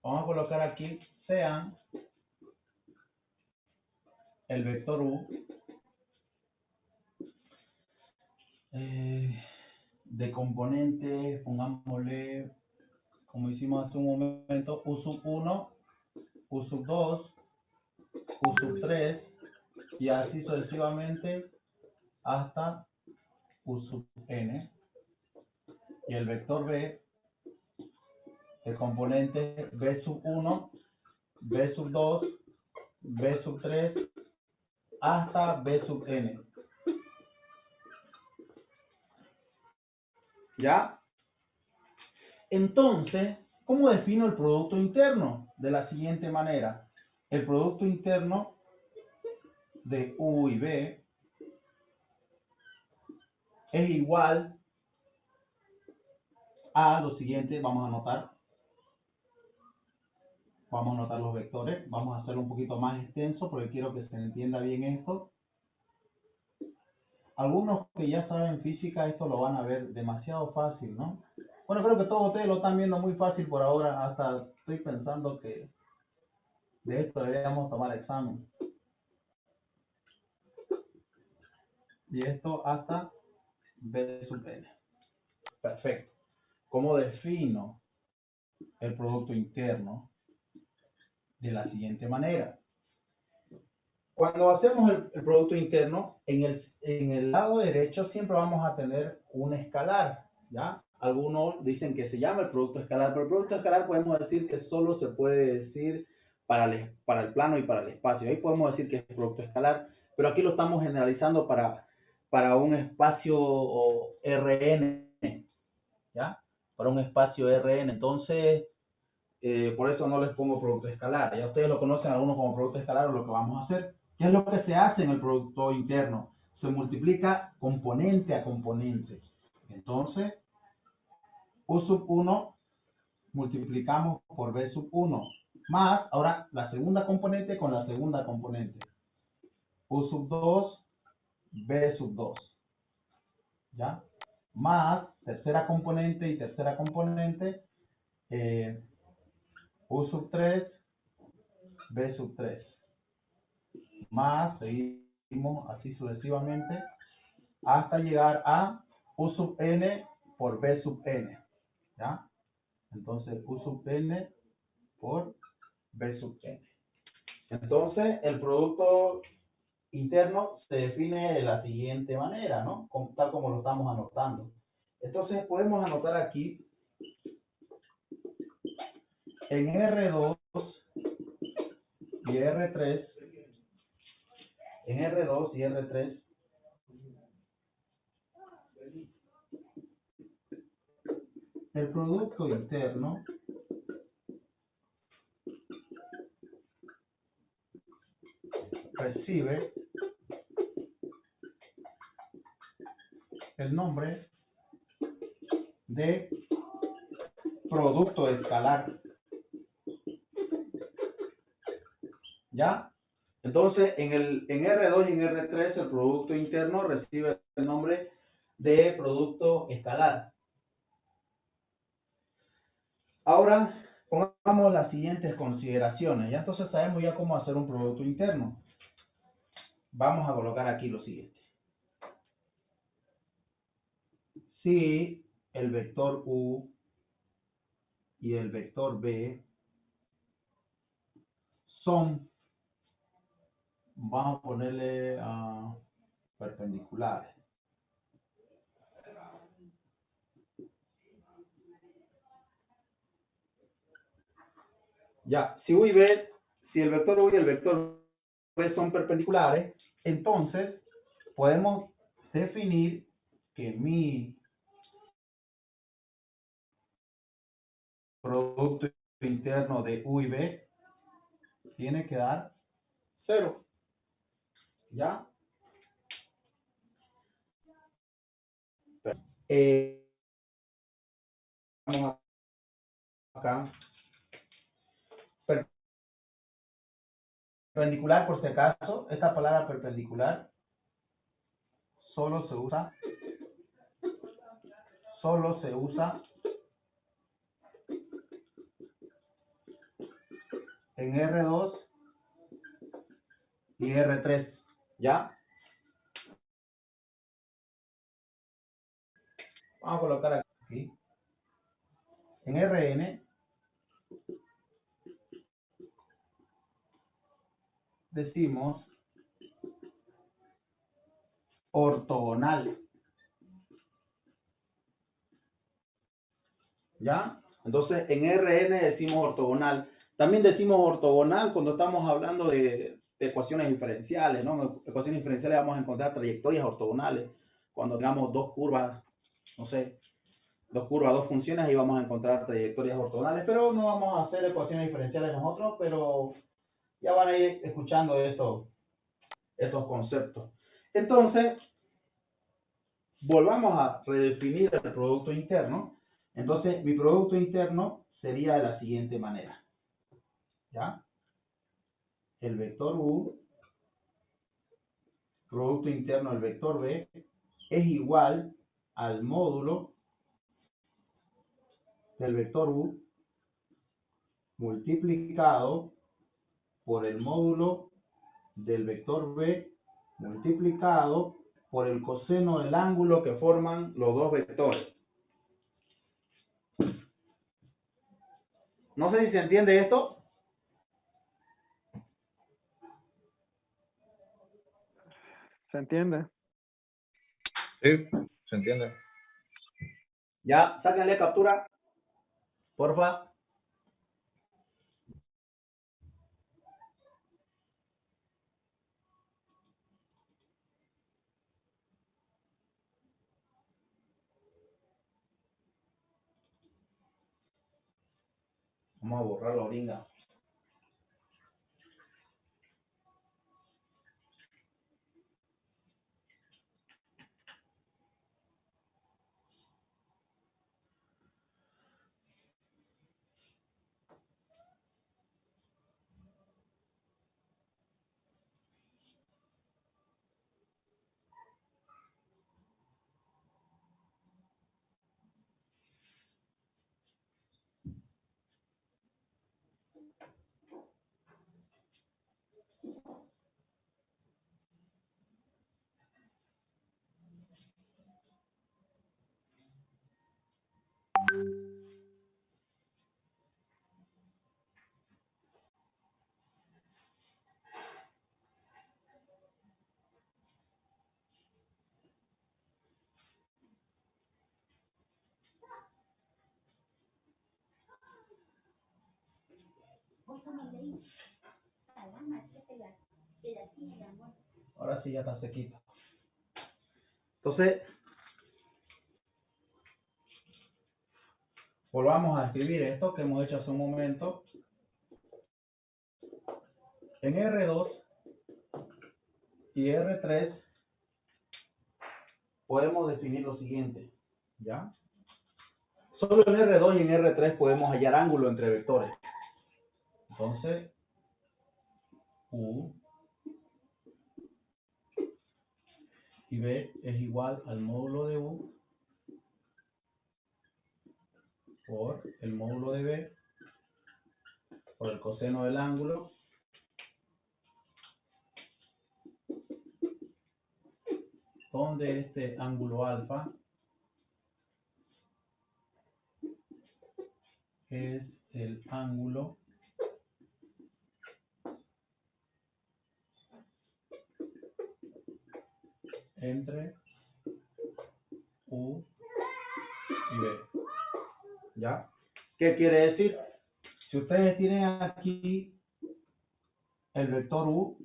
Vamos a colocar aquí sean el vector U de componentes, pongámosle, como hicimos hace un momento, U sub 1, U sub 2, U sub 3 y así sucesivamente hasta U sub n. Y el vector B de componentes B sub 1, B sub 2, B sub 3 hasta B sub n. ¿Ya? Entonces, ¿cómo defino el producto interno? De la siguiente manera. El producto interno de U y B es igual a lo siguiente. Vamos a anotar. Vamos a anotar los vectores. Vamos a hacerlo un poquito más extenso porque quiero que se entienda bien esto. Algunos que ya saben física, esto lo van a ver demasiado fácil, ¿no? Bueno, creo que todos ustedes lo están viendo muy fácil por ahora. Hasta estoy pensando que de esto deberíamos tomar examen. Y esto hasta B sub n. Perfecto. ¿Cómo defino el producto interno? De la siguiente manera. Cuando hacemos el producto interno, en el lado derecho siempre vamos a tener un escalar, ¿ya? Algunos dicen que se llama el producto escalar, pero el producto escalar podemos decir que solo se puede decir para el plano y para el espacio. Ahí podemos decir que es producto escalar, pero aquí lo estamos generalizando para un espacio Rn, ¿ya? Para un espacio Rn. Entonces, por eso no les pongo producto escalar. Ya ustedes lo conocen algunos como producto escalar o lo que vamos a hacer. ¿Qué es lo que se hace en el producto interno? Se multiplica componente a componente. Entonces, U sub 1 multiplicamos por B sub 1 más, ahora, la segunda componente con la segunda componente. U sub 2, B sub 2. ¿Ya? Más tercera componente y tercera componente. U sub 3, B sub 3. Más, seguimos así sucesivamente, hasta llegar a U sub n por B sub n. ¿Ya? Entonces, U sub n por B sub n. Entonces, el producto interno se define de la siguiente manera, ¿no? Tal como lo estamos anotando. Entonces, podemos anotar aquí en R2 y R3, en R2 y R3, el producto interno recibe el nombre de producto escalar. ¿Ya? Entonces, en R2 y en R3 el producto interno recibe el nombre de producto escalar. Ahora, pongamos las siguientes consideraciones. Ya entonces sabemos ya cómo hacer un producto interno. Vamos a colocar aquí lo siguiente. Si el vector U y el vector B son, vamos a ponerle perpendiculares. Ya, si U y B, si el vector U y el vector B son perpendiculares, entonces podemos definir que mi producto interno de U y B tiene que dar 0. ¿Ya? Vamos acá. Perpendicular, por si acaso, esta palabra perpendicular solo se usa en R2 y R3, ¿ya? Vamos a colocar aquí. En Rn decimos ortogonal. ¿Ya? Entonces, en Rn decimos ortogonal. También decimos ortogonal cuando estamos hablando de ecuaciones diferenciales, ¿no? En ecuaciones diferenciales vamos a encontrar trayectorias ortogonales. Cuando tengamos dos curvas, no sé, dos curvas, dos funciones, ahí vamos a encontrar trayectorias ortogonales, pero no vamos a hacer ecuaciones diferenciales nosotros, pero ya van a ir escuchando estos conceptos. Entonces, volvamos a redefinir el producto interno. Entonces, mi producto interno sería de la siguiente manera. ¿Ya? El vector U, producto interno del vector B, es igual al módulo del vector U multiplicado por el módulo del vector B multiplicado por el coseno del ángulo que forman los dos vectores. No sé si se entiende esto. ¿Se entiende? Sí, se entiende. Ya, sáquenle captura, porfa. Vamos a borrar la oringa. Ahora sí ya está sequito. Entonces, volvamos a escribir esto que hemos hecho hace un momento. En R2 y R3 podemos definir lo siguiente, ¿ya? Solo en R2 y en R3 podemos hallar ángulo entre vectores. Entonces, U y B es igual al módulo de U por el módulo de B por el coseno del ángulo donde este ángulo alfa es el ángulo entre U y B. ¿Ya? ¿Qué quiere decir? Si ustedes tienen aquí el vector U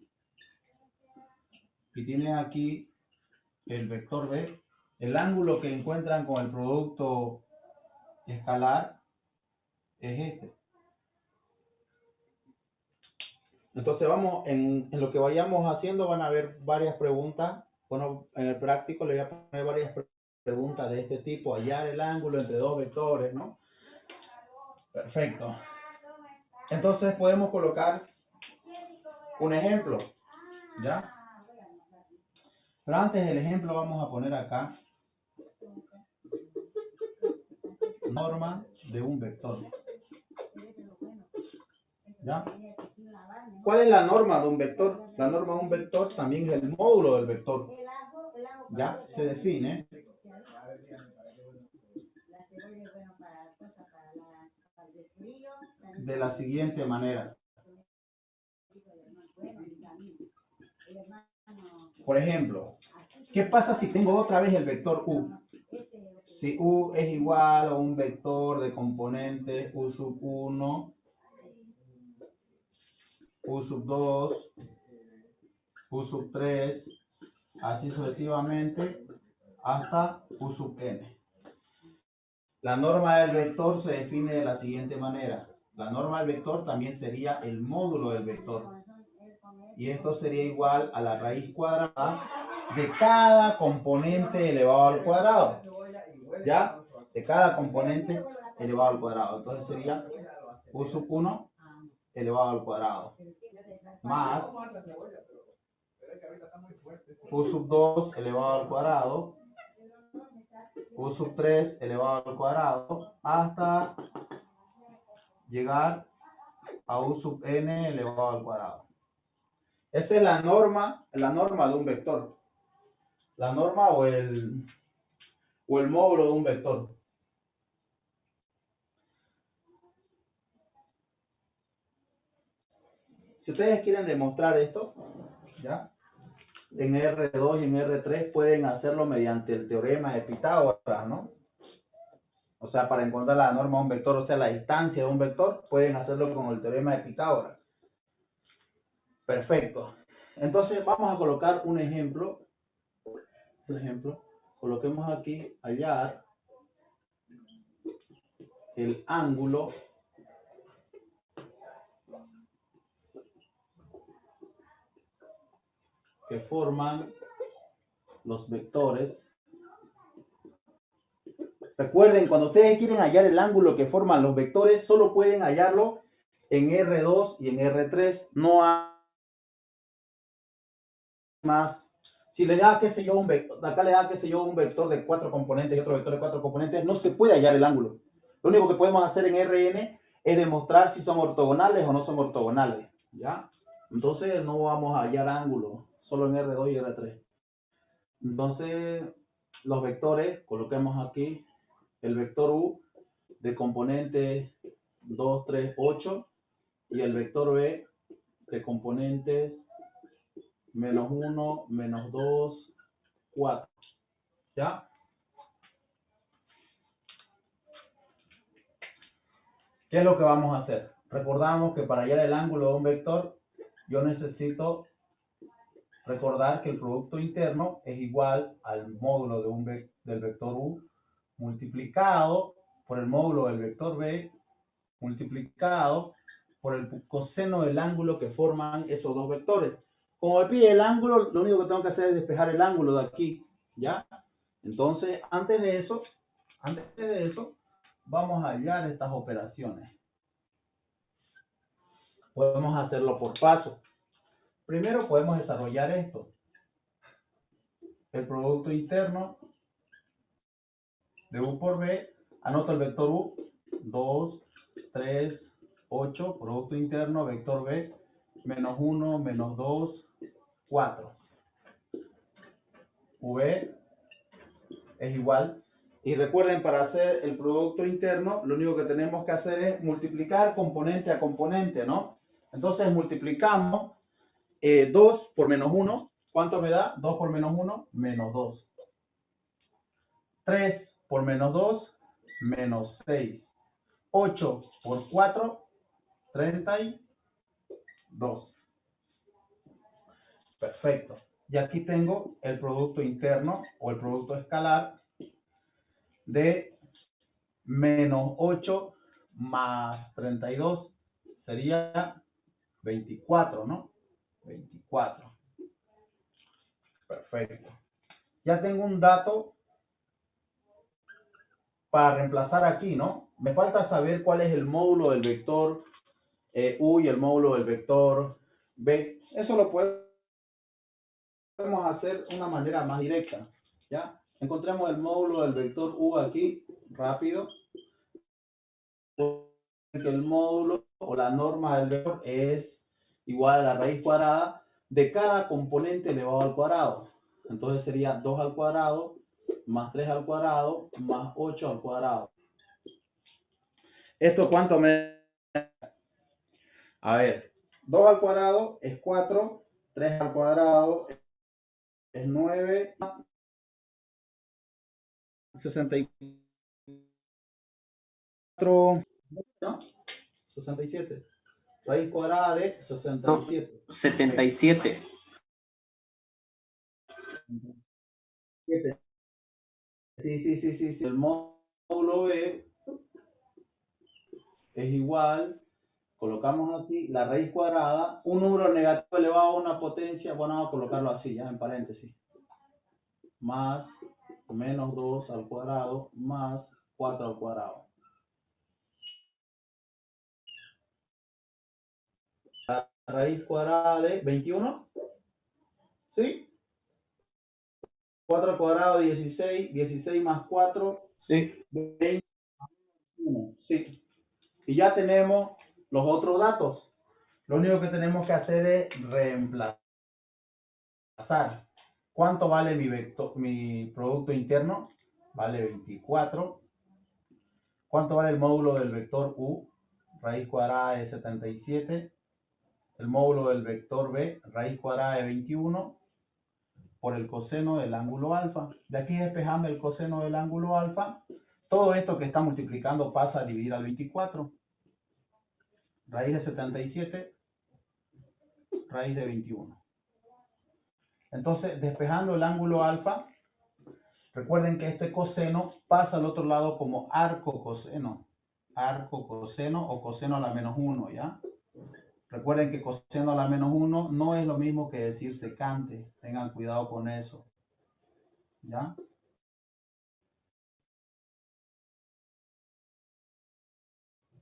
y tienen aquí el vector B, el ángulo que encuentran con el producto escalar es este. Entonces vamos, en lo que vayamos haciendo van a haber varias preguntas. Bueno, en el práctico le voy a poner varias preguntas de este tipo, hallar el ángulo entre dos vectores, ¿no? Perfecto. Entonces podemos colocar un ejemplo, ¿ya? Pero antes del ejemplo vamos a poner acá norma de un vector, ¿ya? ¿Cuál es la norma de un vector? La norma de un vector también es el módulo del vector. Ya se define de la siguiente manera. Por ejemplo, ¿qué pasa si tengo otra vez el vector U? Si U es igual a un vector de componentes U sub 1, U sub 2, U sub 3, así sucesivamente hasta U sub n. La norma del vector se define de la siguiente manera. La norma del vector también sería el módulo del vector. Y esto sería igual a la raíz cuadrada de cada componente elevado al cuadrado. ¿Ya? De cada componente elevado al cuadrado. Entonces sería U sub 1 elevado al cuadrado. Más U sub 2 elevado al cuadrado. U sub 3 elevado al cuadrado. Hasta llegar a U sub n elevado al cuadrado. Esa es la norma de un vector. La norma o el módulo de un vector. Si ustedes quieren demostrar esto, ¿ya? En R2 y en R3 pueden hacerlo mediante el teorema de Pitágoras, ¿no? O sea, para encontrar la norma de un vector, o sea, la distancia de un vector, pueden hacerlo con el teorema de Pitágoras. Perfecto. Entonces vamos a colocar un ejemplo. Por ejemplo, coloquemos aquí, hallar el ángulo que forman los vectores. Recuerden, cuando ustedes quieren hallar el ángulo que forman los vectores, solo pueden hallarlo en R2 y en R3. No hay más. Si le da, qué sé yo, un vector, acá le da, qué sé yo, un vector de 4 componentes y otro vector de 4 componentes, no se puede hallar el ángulo. Lo único que podemos hacer en Rn es demostrar si son ortogonales o no son ortogonales, ¿ya? Entonces no vamos a hallar ángulo, solo en R2 y R3. Entonces, los vectores, coloquemos aquí el vector U de componentes 2, 3, 8 y el vector B de componentes menos 1, menos 2, 4. ¿Ya? ¿Qué es lo que vamos a hacer? Recordamos que para hallar el ángulo de un vector, yo necesito recordar que el producto interno es igual al módulo de del vector U multiplicado por el módulo del vector B multiplicado por el coseno del ángulo que forman esos dos vectores. Como me pide el ángulo, lo único que tengo que hacer es despejar el ángulo de aquí, ¿ya? Entonces, antes de eso, vamos a hallar estas operaciones. Podemos hacerlo por paso. Primero podemos desarrollar esto. El producto interno de U por B, anoto el vector U, 2, 3, 8, producto interno, vector B, menos 1, menos 2, 4. V es igual. Y recuerden, para hacer el producto interno, lo único que tenemos que hacer es multiplicar componente a componente, ¿no? Entonces multiplicamos 2 por menos 1. ¿Cuánto me da? 2 por menos 1, menos 2. 3 por menos 2, menos 6. 8 por 4, 32. Perfecto. Y aquí tengo el producto interno o el producto escalar de menos 8 más 32. Sería 24, ¿no? 24. Perfecto. Ya tengo un dato para reemplazar aquí, ¿no? Me falta saber cuál es el módulo del vector U y el módulo del vector B. Eso lo podemos hacer de una manera más directa, ¿ya? Encontremos el módulo del vector U aquí, rápido. El módulo o la norma del vector es igual a la raíz cuadrada de cada componente elevado al cuadrado. Entonces sería 2 al cuadrado más 3 al cuadrado más 8 al cuadrado. ¿Esto cuánto me... A ver, 2 al cuadrado es 4, 3 al cuadrado es 9, 64, ¿no? 67. Raíz cuadrada de 67. 77. 7. Sí. El módulo B es igual, colocamos aquí la raíz cuadrada, un número negativo elevado a una potencia, bueno, vamos a colocarlo así, ya en paréntesis, más menos 2 al cuadrado más 4 al cuadrado. La raíz cuadrada de 21, ¿sí? 4 al cuadrado, 16, 16 más 4, Sí. 21, sí. Y ya tenemos los otros datos. Lo único que tenemos que hacer es reemplazar. ¿Cuánto vale mi producto interno? Vale 24. ¿Cuánto vale el módulo del vector U? Raíz cuadrada de 77. El módulo del vector B, raíz cuadrada de 21, por el coseno del ángulo alfa. De aquí despejamos el coseno del ángulo alfa. Todo esto que está multiplicando pasa a dividir al 24. Raíz de 77, raíz de 21. Entonces, despejando el ángulo alfa, recuerden que este coseno pasa al otro lado como arco coseno o coseno a la menos 1, ¿ya? Recuerden que coseno a la menos 1 no es lo mismo que decir secante. Tengan cuidado con eso, ¿ya?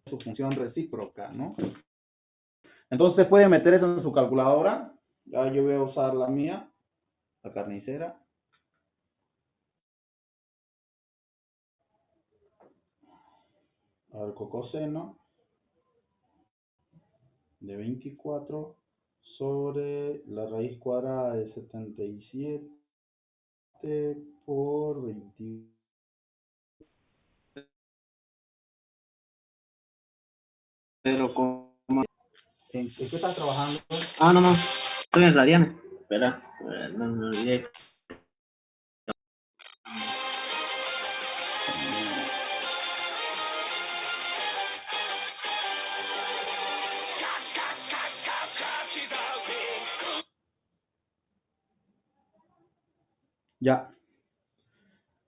Su función recíproca, ¿no? Entonces pueden meter eso en su calculadora. Ya yo voy a usar la mía, la carnicera. Arco coseno de 24 sobre la raíz cuadrada de 77 por 21. Pero como... ¿En qué estás trabajando? Ah, no. Estoy en radianes. Espera. No me olvidé. Ya.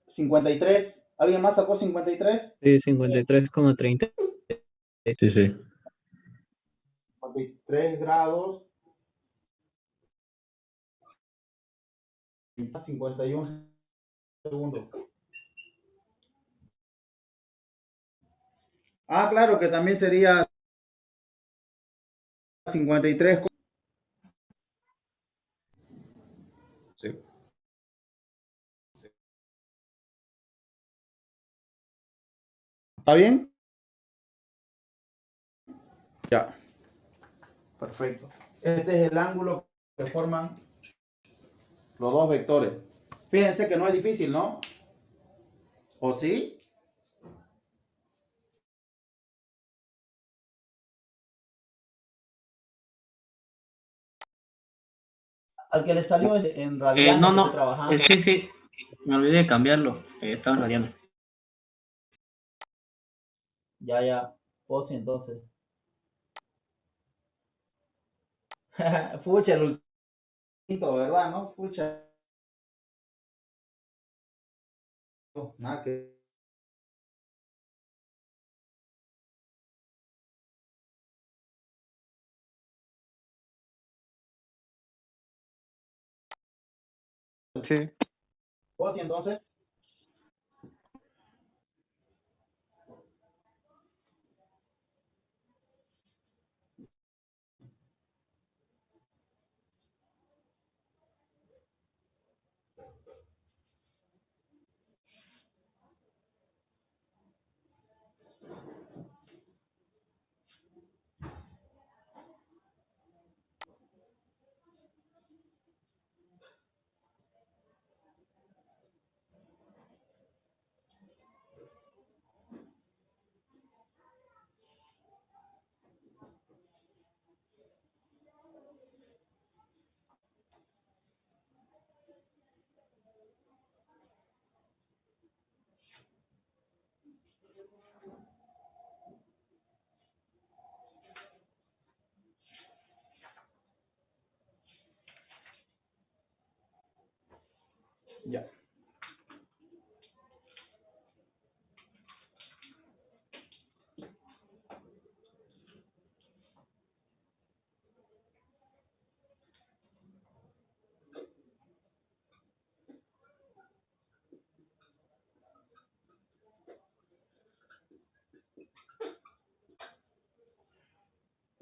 53. ¿Alguien más sacó 53? Sí, 53,30. Sí, sí. 53 grados. 51 segundos. Ah, claro que también sería 53. Sí. ¿Está bien? Ya. Perfecto. Este es el ángulo que forman los dos vectores. Fíjense que no es difícil, ¿no? ¿O sí? Al que le salió en radianes No, que esté no. trabajando. Sí. Me olvidé de cambiarlo. Estaba en radianes. Ya. O sí, entonces. Fucha, el quinto, ¿verdad? ¿No? Fucha. Nada que... Sí. O sí, entonces.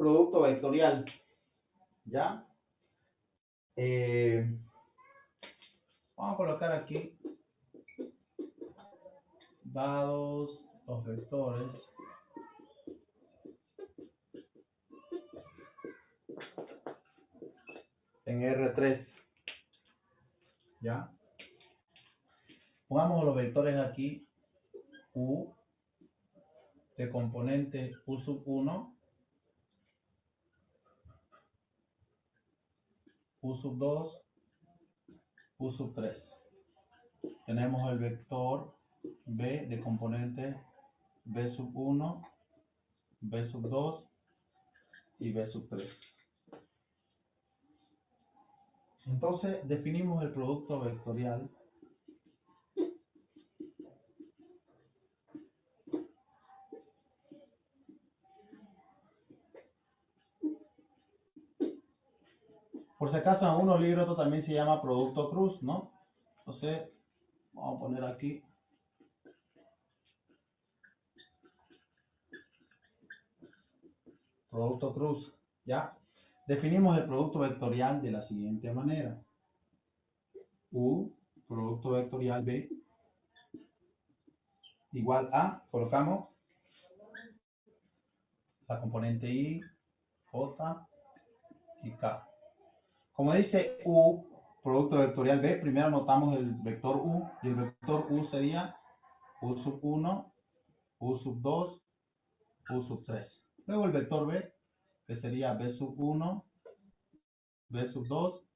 producto vectorial. ¿Ya? Vamos a colocar aquí dados los vectores en R3. ¿Ya? Pongamos los vectores aquí. U de componente U sub 1, U sub 2, U sub 3. Tenemos el vector B de componente B sub 1, B sub 2 y B sub 3. Entonces definimos el producto vectorial por si acaso en unos libros esto también se llama producto cruz, ¿no? Entonces vamos a poner aquí producto cruz, ¿ya? Definimos el producto vectorial de la siguiente manera. U, producto vectorial B, igual a, colocamos la componente I, J y K. Como dice U, producto vectorial B, primero anotamos el vector U, y el vector U sería U sub 1, U sub 2, U sub 3. Luego el vector B, que sería B sub 1, B sub 2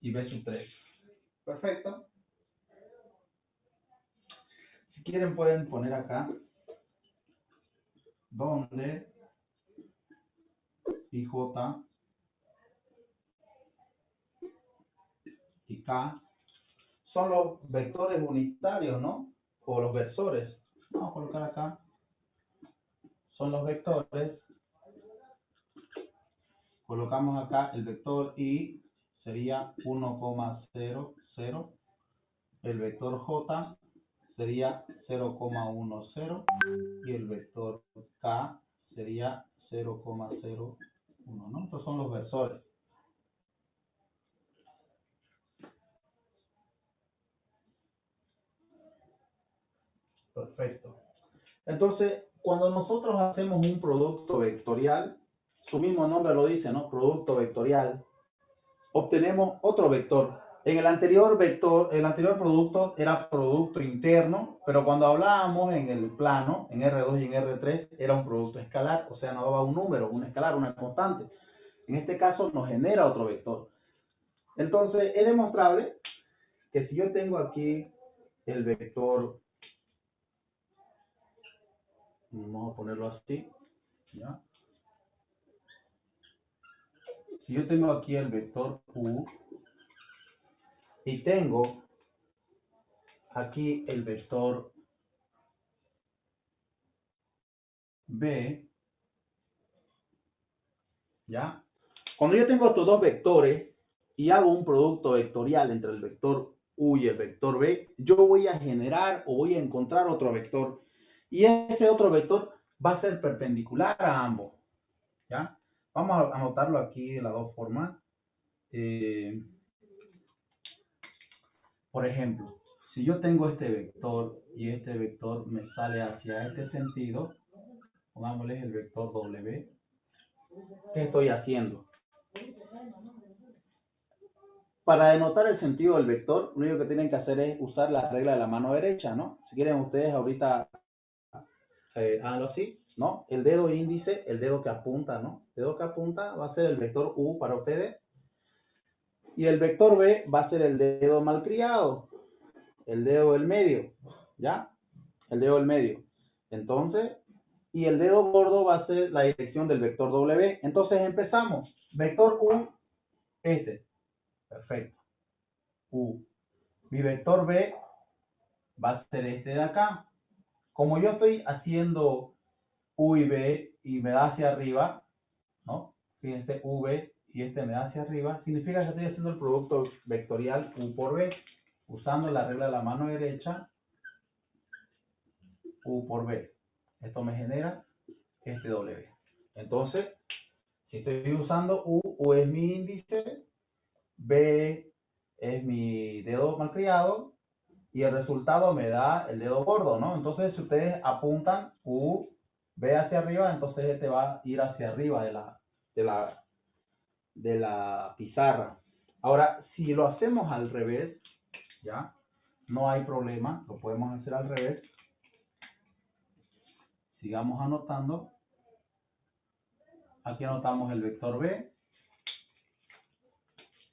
y B sub 3. Perfecto. Si quieren pueden poner acá donde IJ y K son los vectores unitarios, ¿no? O los versores. Vamos a colocar acá. Son los vectores. Colocamos acá el vector I sería 1,00. El vector J sería 0,10 y el vector K sería 0,01, ¿no? Estos son los versores. Perfecto. Entonces, cuando nosotros hacemos un producto vectorial, su mismo nombre lo dice, ¿no? Producto vectorial. Obtenemos otro vector. En el anterior vector, el anterior producto era producto interno, pero cuando hablábamos en el plano, en R2 y en R3, era un producto escalar, o sea, nos daba un número, un escalar, una constante. En este caso nos genera otro vector. Entonces, es demostrable que si yo tengo aquí el vector, vamos a ponerlo así, ¿ya? Si yo tengo aquí el vector U y tengo aquí el vector B, ¿ya? Cuando yo tengo estos dos vectores y hago un producto vectorial entre el vector U y el vector B, yo voy a generar o voy a encontrar otro vector. Y ese otro vector va a ser perpendicular a ambos, ¿ya? Vamos a anotarlo aquí de las dos formas. Por ejemplo, si yo tengo este vector y este vector me sale hacia este sentido, pongámosle el vector W. ¿Qué estoy haciendo? Para denotar el sentido del vector, lo único que tienen que hacer es usar la regla de la mano derecha, ¿no? Si quieren ustedes ahorita háganlo así, ¿no? El dedo índice, el dedo que apunta, ¿no? El dedo que apunta va a ser el vector U para ustedes. Y el vector B va a ser el dedo malcriado, el dedo del medio, ¿ya? El dedo del medio. Entonces, y el dedo gordo va a ser la dirección del vector W. Entonces empezamos. Vector U, este. Perfecto. U. Mi vector B va a ser este de acá. Como yo estoy haciendo U y B y me da hacia arriba, ¿no? Fíjense, V y este me da hacia arriba, significa que estoy haciendo el producto vectorial U por B, usando la regla de la mano derecha, U por B. Esto me genera este W. Entonces, Si estoy usando U es mi índice, B es mi dedo malcriado y el resultado me da el dedo gordo, ¿no? Entonces, si ustedes apuntan U, B hacia arriba, entonces este va a ir hacia arriba de la pizarra. Ahora, si lo hacemos al revés, ¿ya? No hay problema, lo podemos hacer al revés. Sigamos anotando. Aquí anotamos el vector B.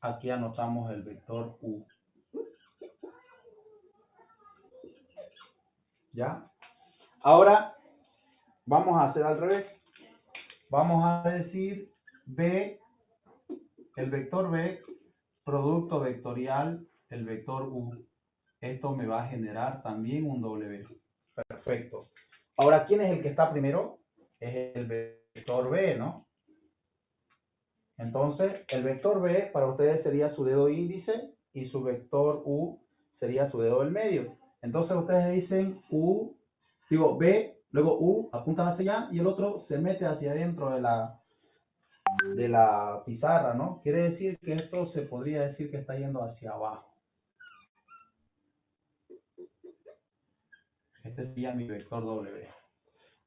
Aquí anotamos el vector U. ¿Ya? Ahora vamos a hacer al revés. Vamos a decir B, el vector B, producto vectorial, el vector U. Esto me va a generar también un W. Perfecto. Ahora, ¿quién es el que está primero? Es el vector B, ¿no? Entonces, el vector B para ustedes sería su dedo índice y su vector U sería su dedo del medio. Entonces, ustedes dicen U, digo B, luego U, apuntan hacia allá y el otro se mete hacia adentro de la pizarra, ¿no? Quiere decir que esto se podría decir que está yendo hacia abajo. Este sería mi vector W.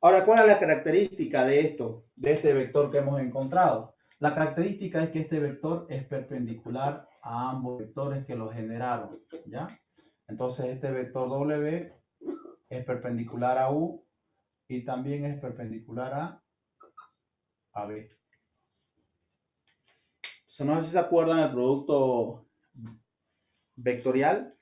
Ahora, ¿cuál es la característica de esto, de este vector que hemos encontrado? La característica es que este vector es perpendicular a ambos vectores que lo generaron, ¿ya? Entonces, este vector W es perpendicular a U y también es perpendicular a B. Entonces, no sé si se acuerdan del producto vectorial.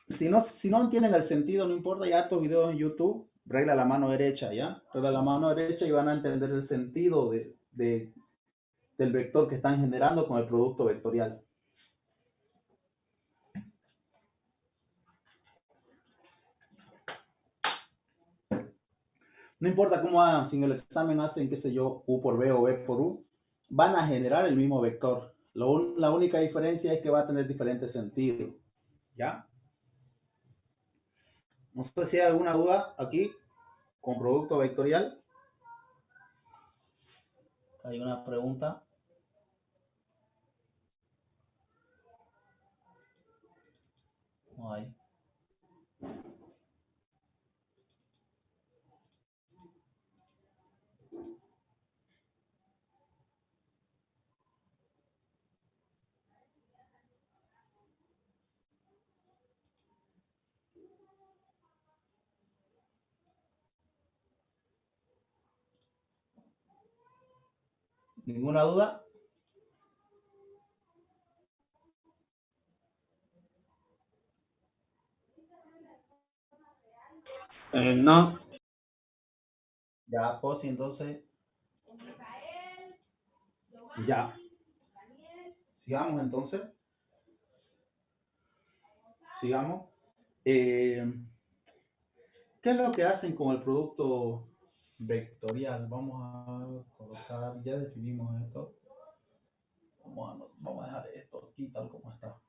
Si no entienden el sentido, no importa, hay hartos videos en YouTube, regla la mano derecha, ¿ya? Regla la mano derecha y van a entender el sentido del vector que están generando con el producto vectorial. No importa cómo hagan, si en el examen hacen, qué sé yo, U por B o B por U, van a generar el mismo vector. La única diferencia es que va a tener diferente sentido, ¿ya? No sé si hay alguna duda aquí con producto vectorial. ¿Hay una pregunta? No hay. ¿Ninguna duda? No. Ya, Fossi, entonces. Ya. Sigamos entonces. Sigamos. ¿Qué es lo que hacen con el producto vectorial? Vamos a colocar, ya definimos esto. Vamos a dejar esto aquí tal como está.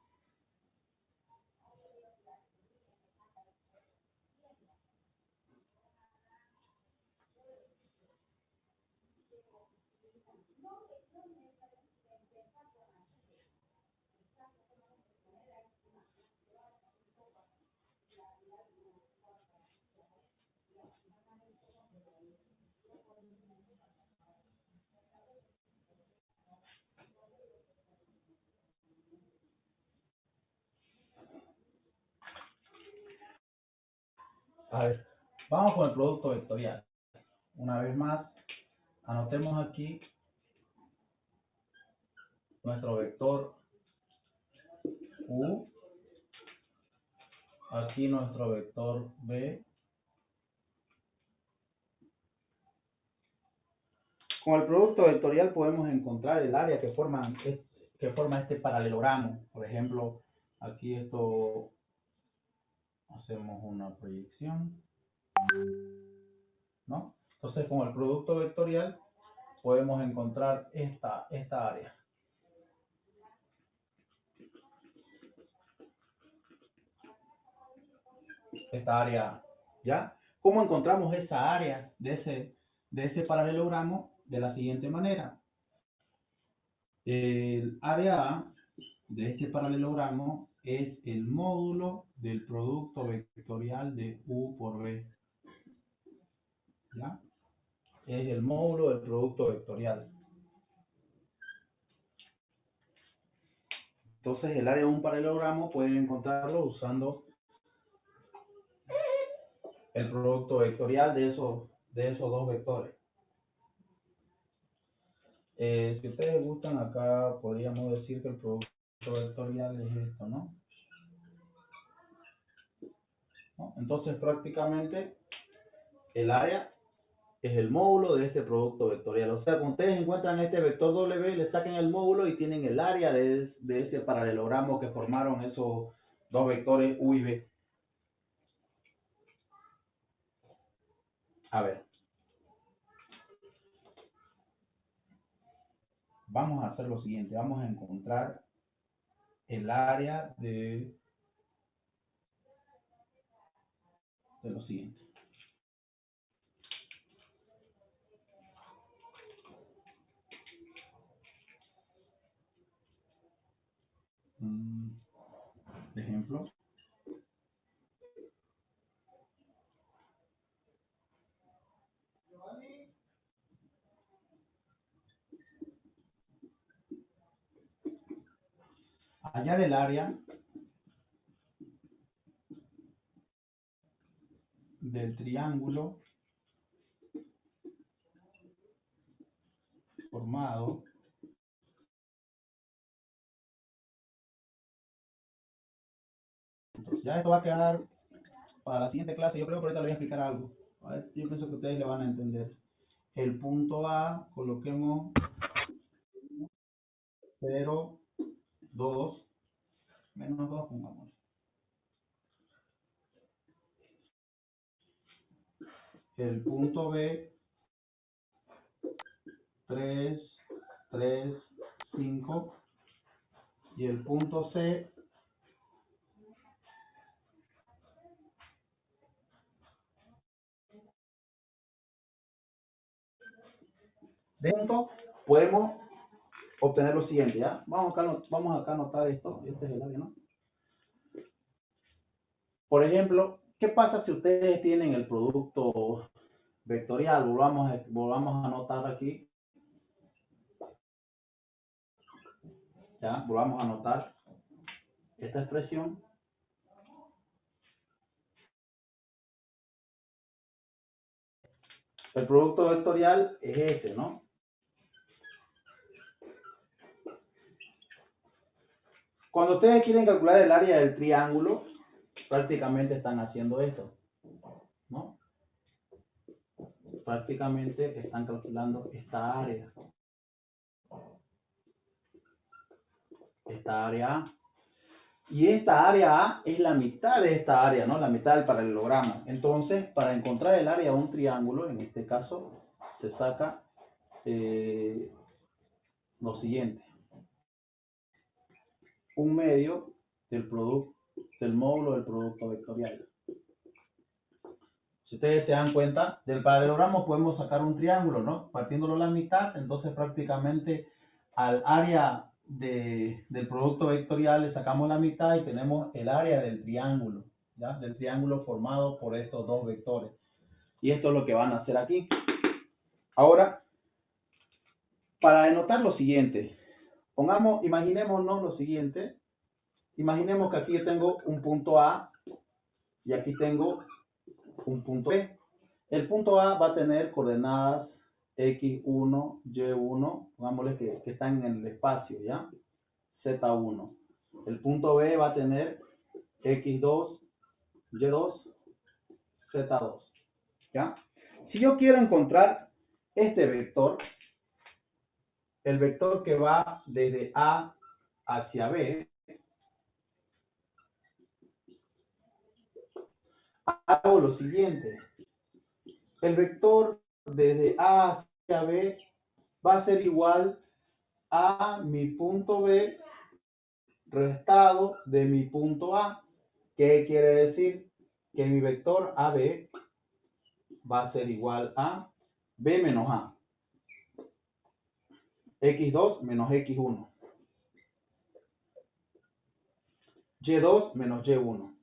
A ver, vamos con el producto vectorial. Una vez más, anotemos aquí nuestro vector U. Aquí nuestro vector B. Con el producto vectorial podemos encontrar el área que forma este paralelogramo. Por ejemplo, aquí esto, hacemos una proyección, ¿no? Entonces, con el producto vectorial podemos encontrar esta área. Esta área, ¿ya? ¿Cómo encontramos esa área de ese paralelogramo? De la siguiente manera. El área A de este paralelogramo es el módulo del producto vectorial de U por B. ¿Ya? Es el módulo del producto vectorial. Entonces, el área de un paralelogramo pueden encontrarlo usando el producto vectorial de esos dos vectores. Si ustedes gustan, acá podríamos decir que el producto vectorial es esto, ¿no? Entonces, prácticamente, el área es el módulo de este producto vectorial. O sea, cuando ustedes encuentran este vector W, le sacan el módulo y tienen el área de ese paralelogramo que formaron esos dos vectores U y B. A ver. Vamos a hacer lo siguiente. Vamos a encontrar el área de lo siguiente. De ejemplo. Hallar el área del triángulo formado entonces, ya esto va a quedar para la siguiente clase. Yo creo que ahorita le voy a explicar algo. A ver, yo pienso que ustedes le van a entender. El punto A, coloquemos 0, 2, menos 2, pongamos. El punto B, 3, 3, 5. Y el punto C, de punto podemos obtener lo siguiente, ¿ya? Vamos acá a anotar esto. Este es el área, ¿no? Por ejemplo, ¿qué pasa si ustedes tienen el producto vectorial? Volvamos a anotar aquí. Ya, volvamos a anotar esta expresión. El producto vectorial es este, ¿no? Cuando ustedes quieren calcular el área del triángulo, prácticamente están haciendo esto, ¿no? Prácticamente están calculando esta área. Esta área A. Y esta área A es la mitad de esta área, ¿no? La mitad del paralelogramo. Entonces, para encontrar el área de un triángulo, en este caso, se saca lo siguiente. Un medio del módulo del producto vectorial. Si ustedes se dan cuenta, del paralelogramo podemos sacar un triángulo, ¿no? Partiéndolo a la mitad, entonces prácticamente al área del producto vectorial le sacamos la mitad y tenemos el área del triángulo, ¿ya? Del triángulo formado por estos dos vectores. Y esto es lo que van a hacer aquí. Ahora, para denotar lo siguiente, imaginémonos lo siguiente. Imaginemos que aquí yo tengo un punto A y aquí tengo un punto B. El punto A va a tener coordenadas X1, Y1, pongámosle que están en el espacio, ¿ya? Z1. El punto B va a tener X2, Y2, Z2, ¿ya? Si yo quiero encontrar este vector, el vector que va desde A hacia B, hago lo siguiente. El vector desde A hacia B va a ser igual a mi punto B restado de mi punto A. ¿Qué quiere decir? Que mi vector AB va a ser igual a B menos A. x2 menos x1. y2 menos y1.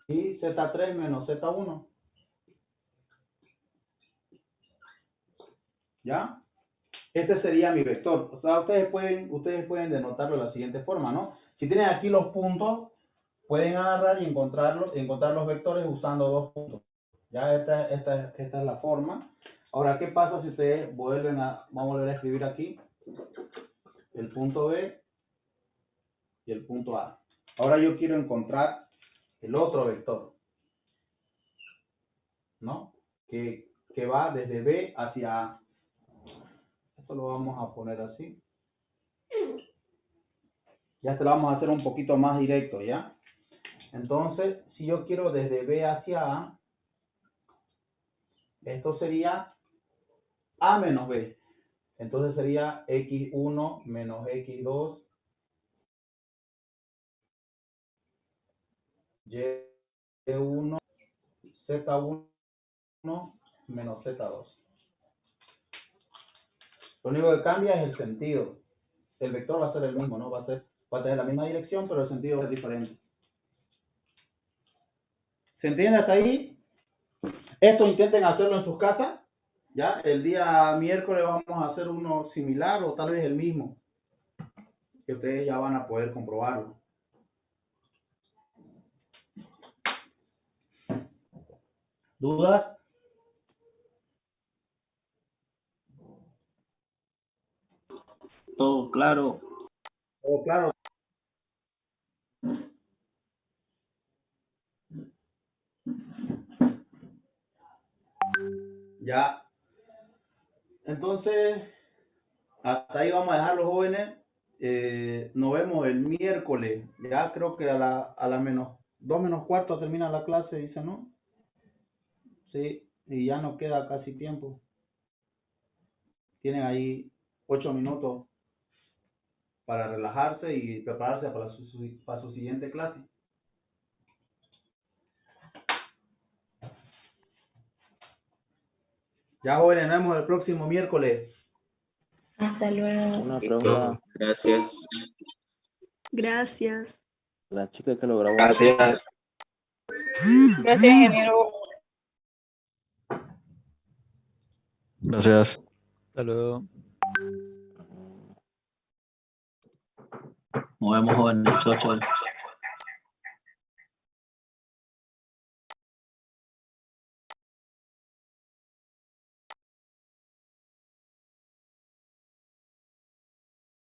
Y z3 menos z1. ¿Ya? Este sería mi vector. O sea, ustedes pueden denotarlo de la siguiente forma, ¿no? Si tienen aquí los puntos, pueden agarrar y encontrar los vectores usando dos puntos. Ya esta es la forma. Ahora, ¿qué pasa si ustedes vamos a volver a escribir aquí el punto B y el punto A? Ahora yo quiero encontrar el otro vector, ¿no? Que va desde B hacia A. Esto lo vamos a poner así. Ya te lo vamos a hacer un poquito más directo, ¿ya? Entonces, si yo quiero desde B hacia A, esto sería A menos B. Entonces sería x1 menos x2 y1 z1 menos z2. Lo único que cambia es el sentido. El vector va a ser el mismo, ¿no? Va a tener la misma dirección, pero el sentido es diferente. ¿Se entiende hasta ahí? Esto intenten hacerlo en sus casas. ¿Ya? El día miércoles vamos a hacer uno similar o tal vez el mismo. Que ustedes ya van a poder comprobarlo. ¿Dudas? Todo claro. Oh, claro. Ya. Entonces, hasta ahí vamos a dejar los jóvenes. Nos vemos el miércoles. Ya creo que a la menos 2 menos cuarto termina la clase, dice, ¿no? Sí, y ya no queda casi tiempo. Tienen ahí 8 minutos para relajarse y prepararse para su siguiente clase. Ya, jóvenes, nos vemos el próximo miércoles. Hasta luego. Una pregunta. Gracias. Gracias. La chica que lo grabó. Gracias. Gracias, ingeniero. Gracias. Hasta luego. Nos vemos, jóvenes. Chau, chau.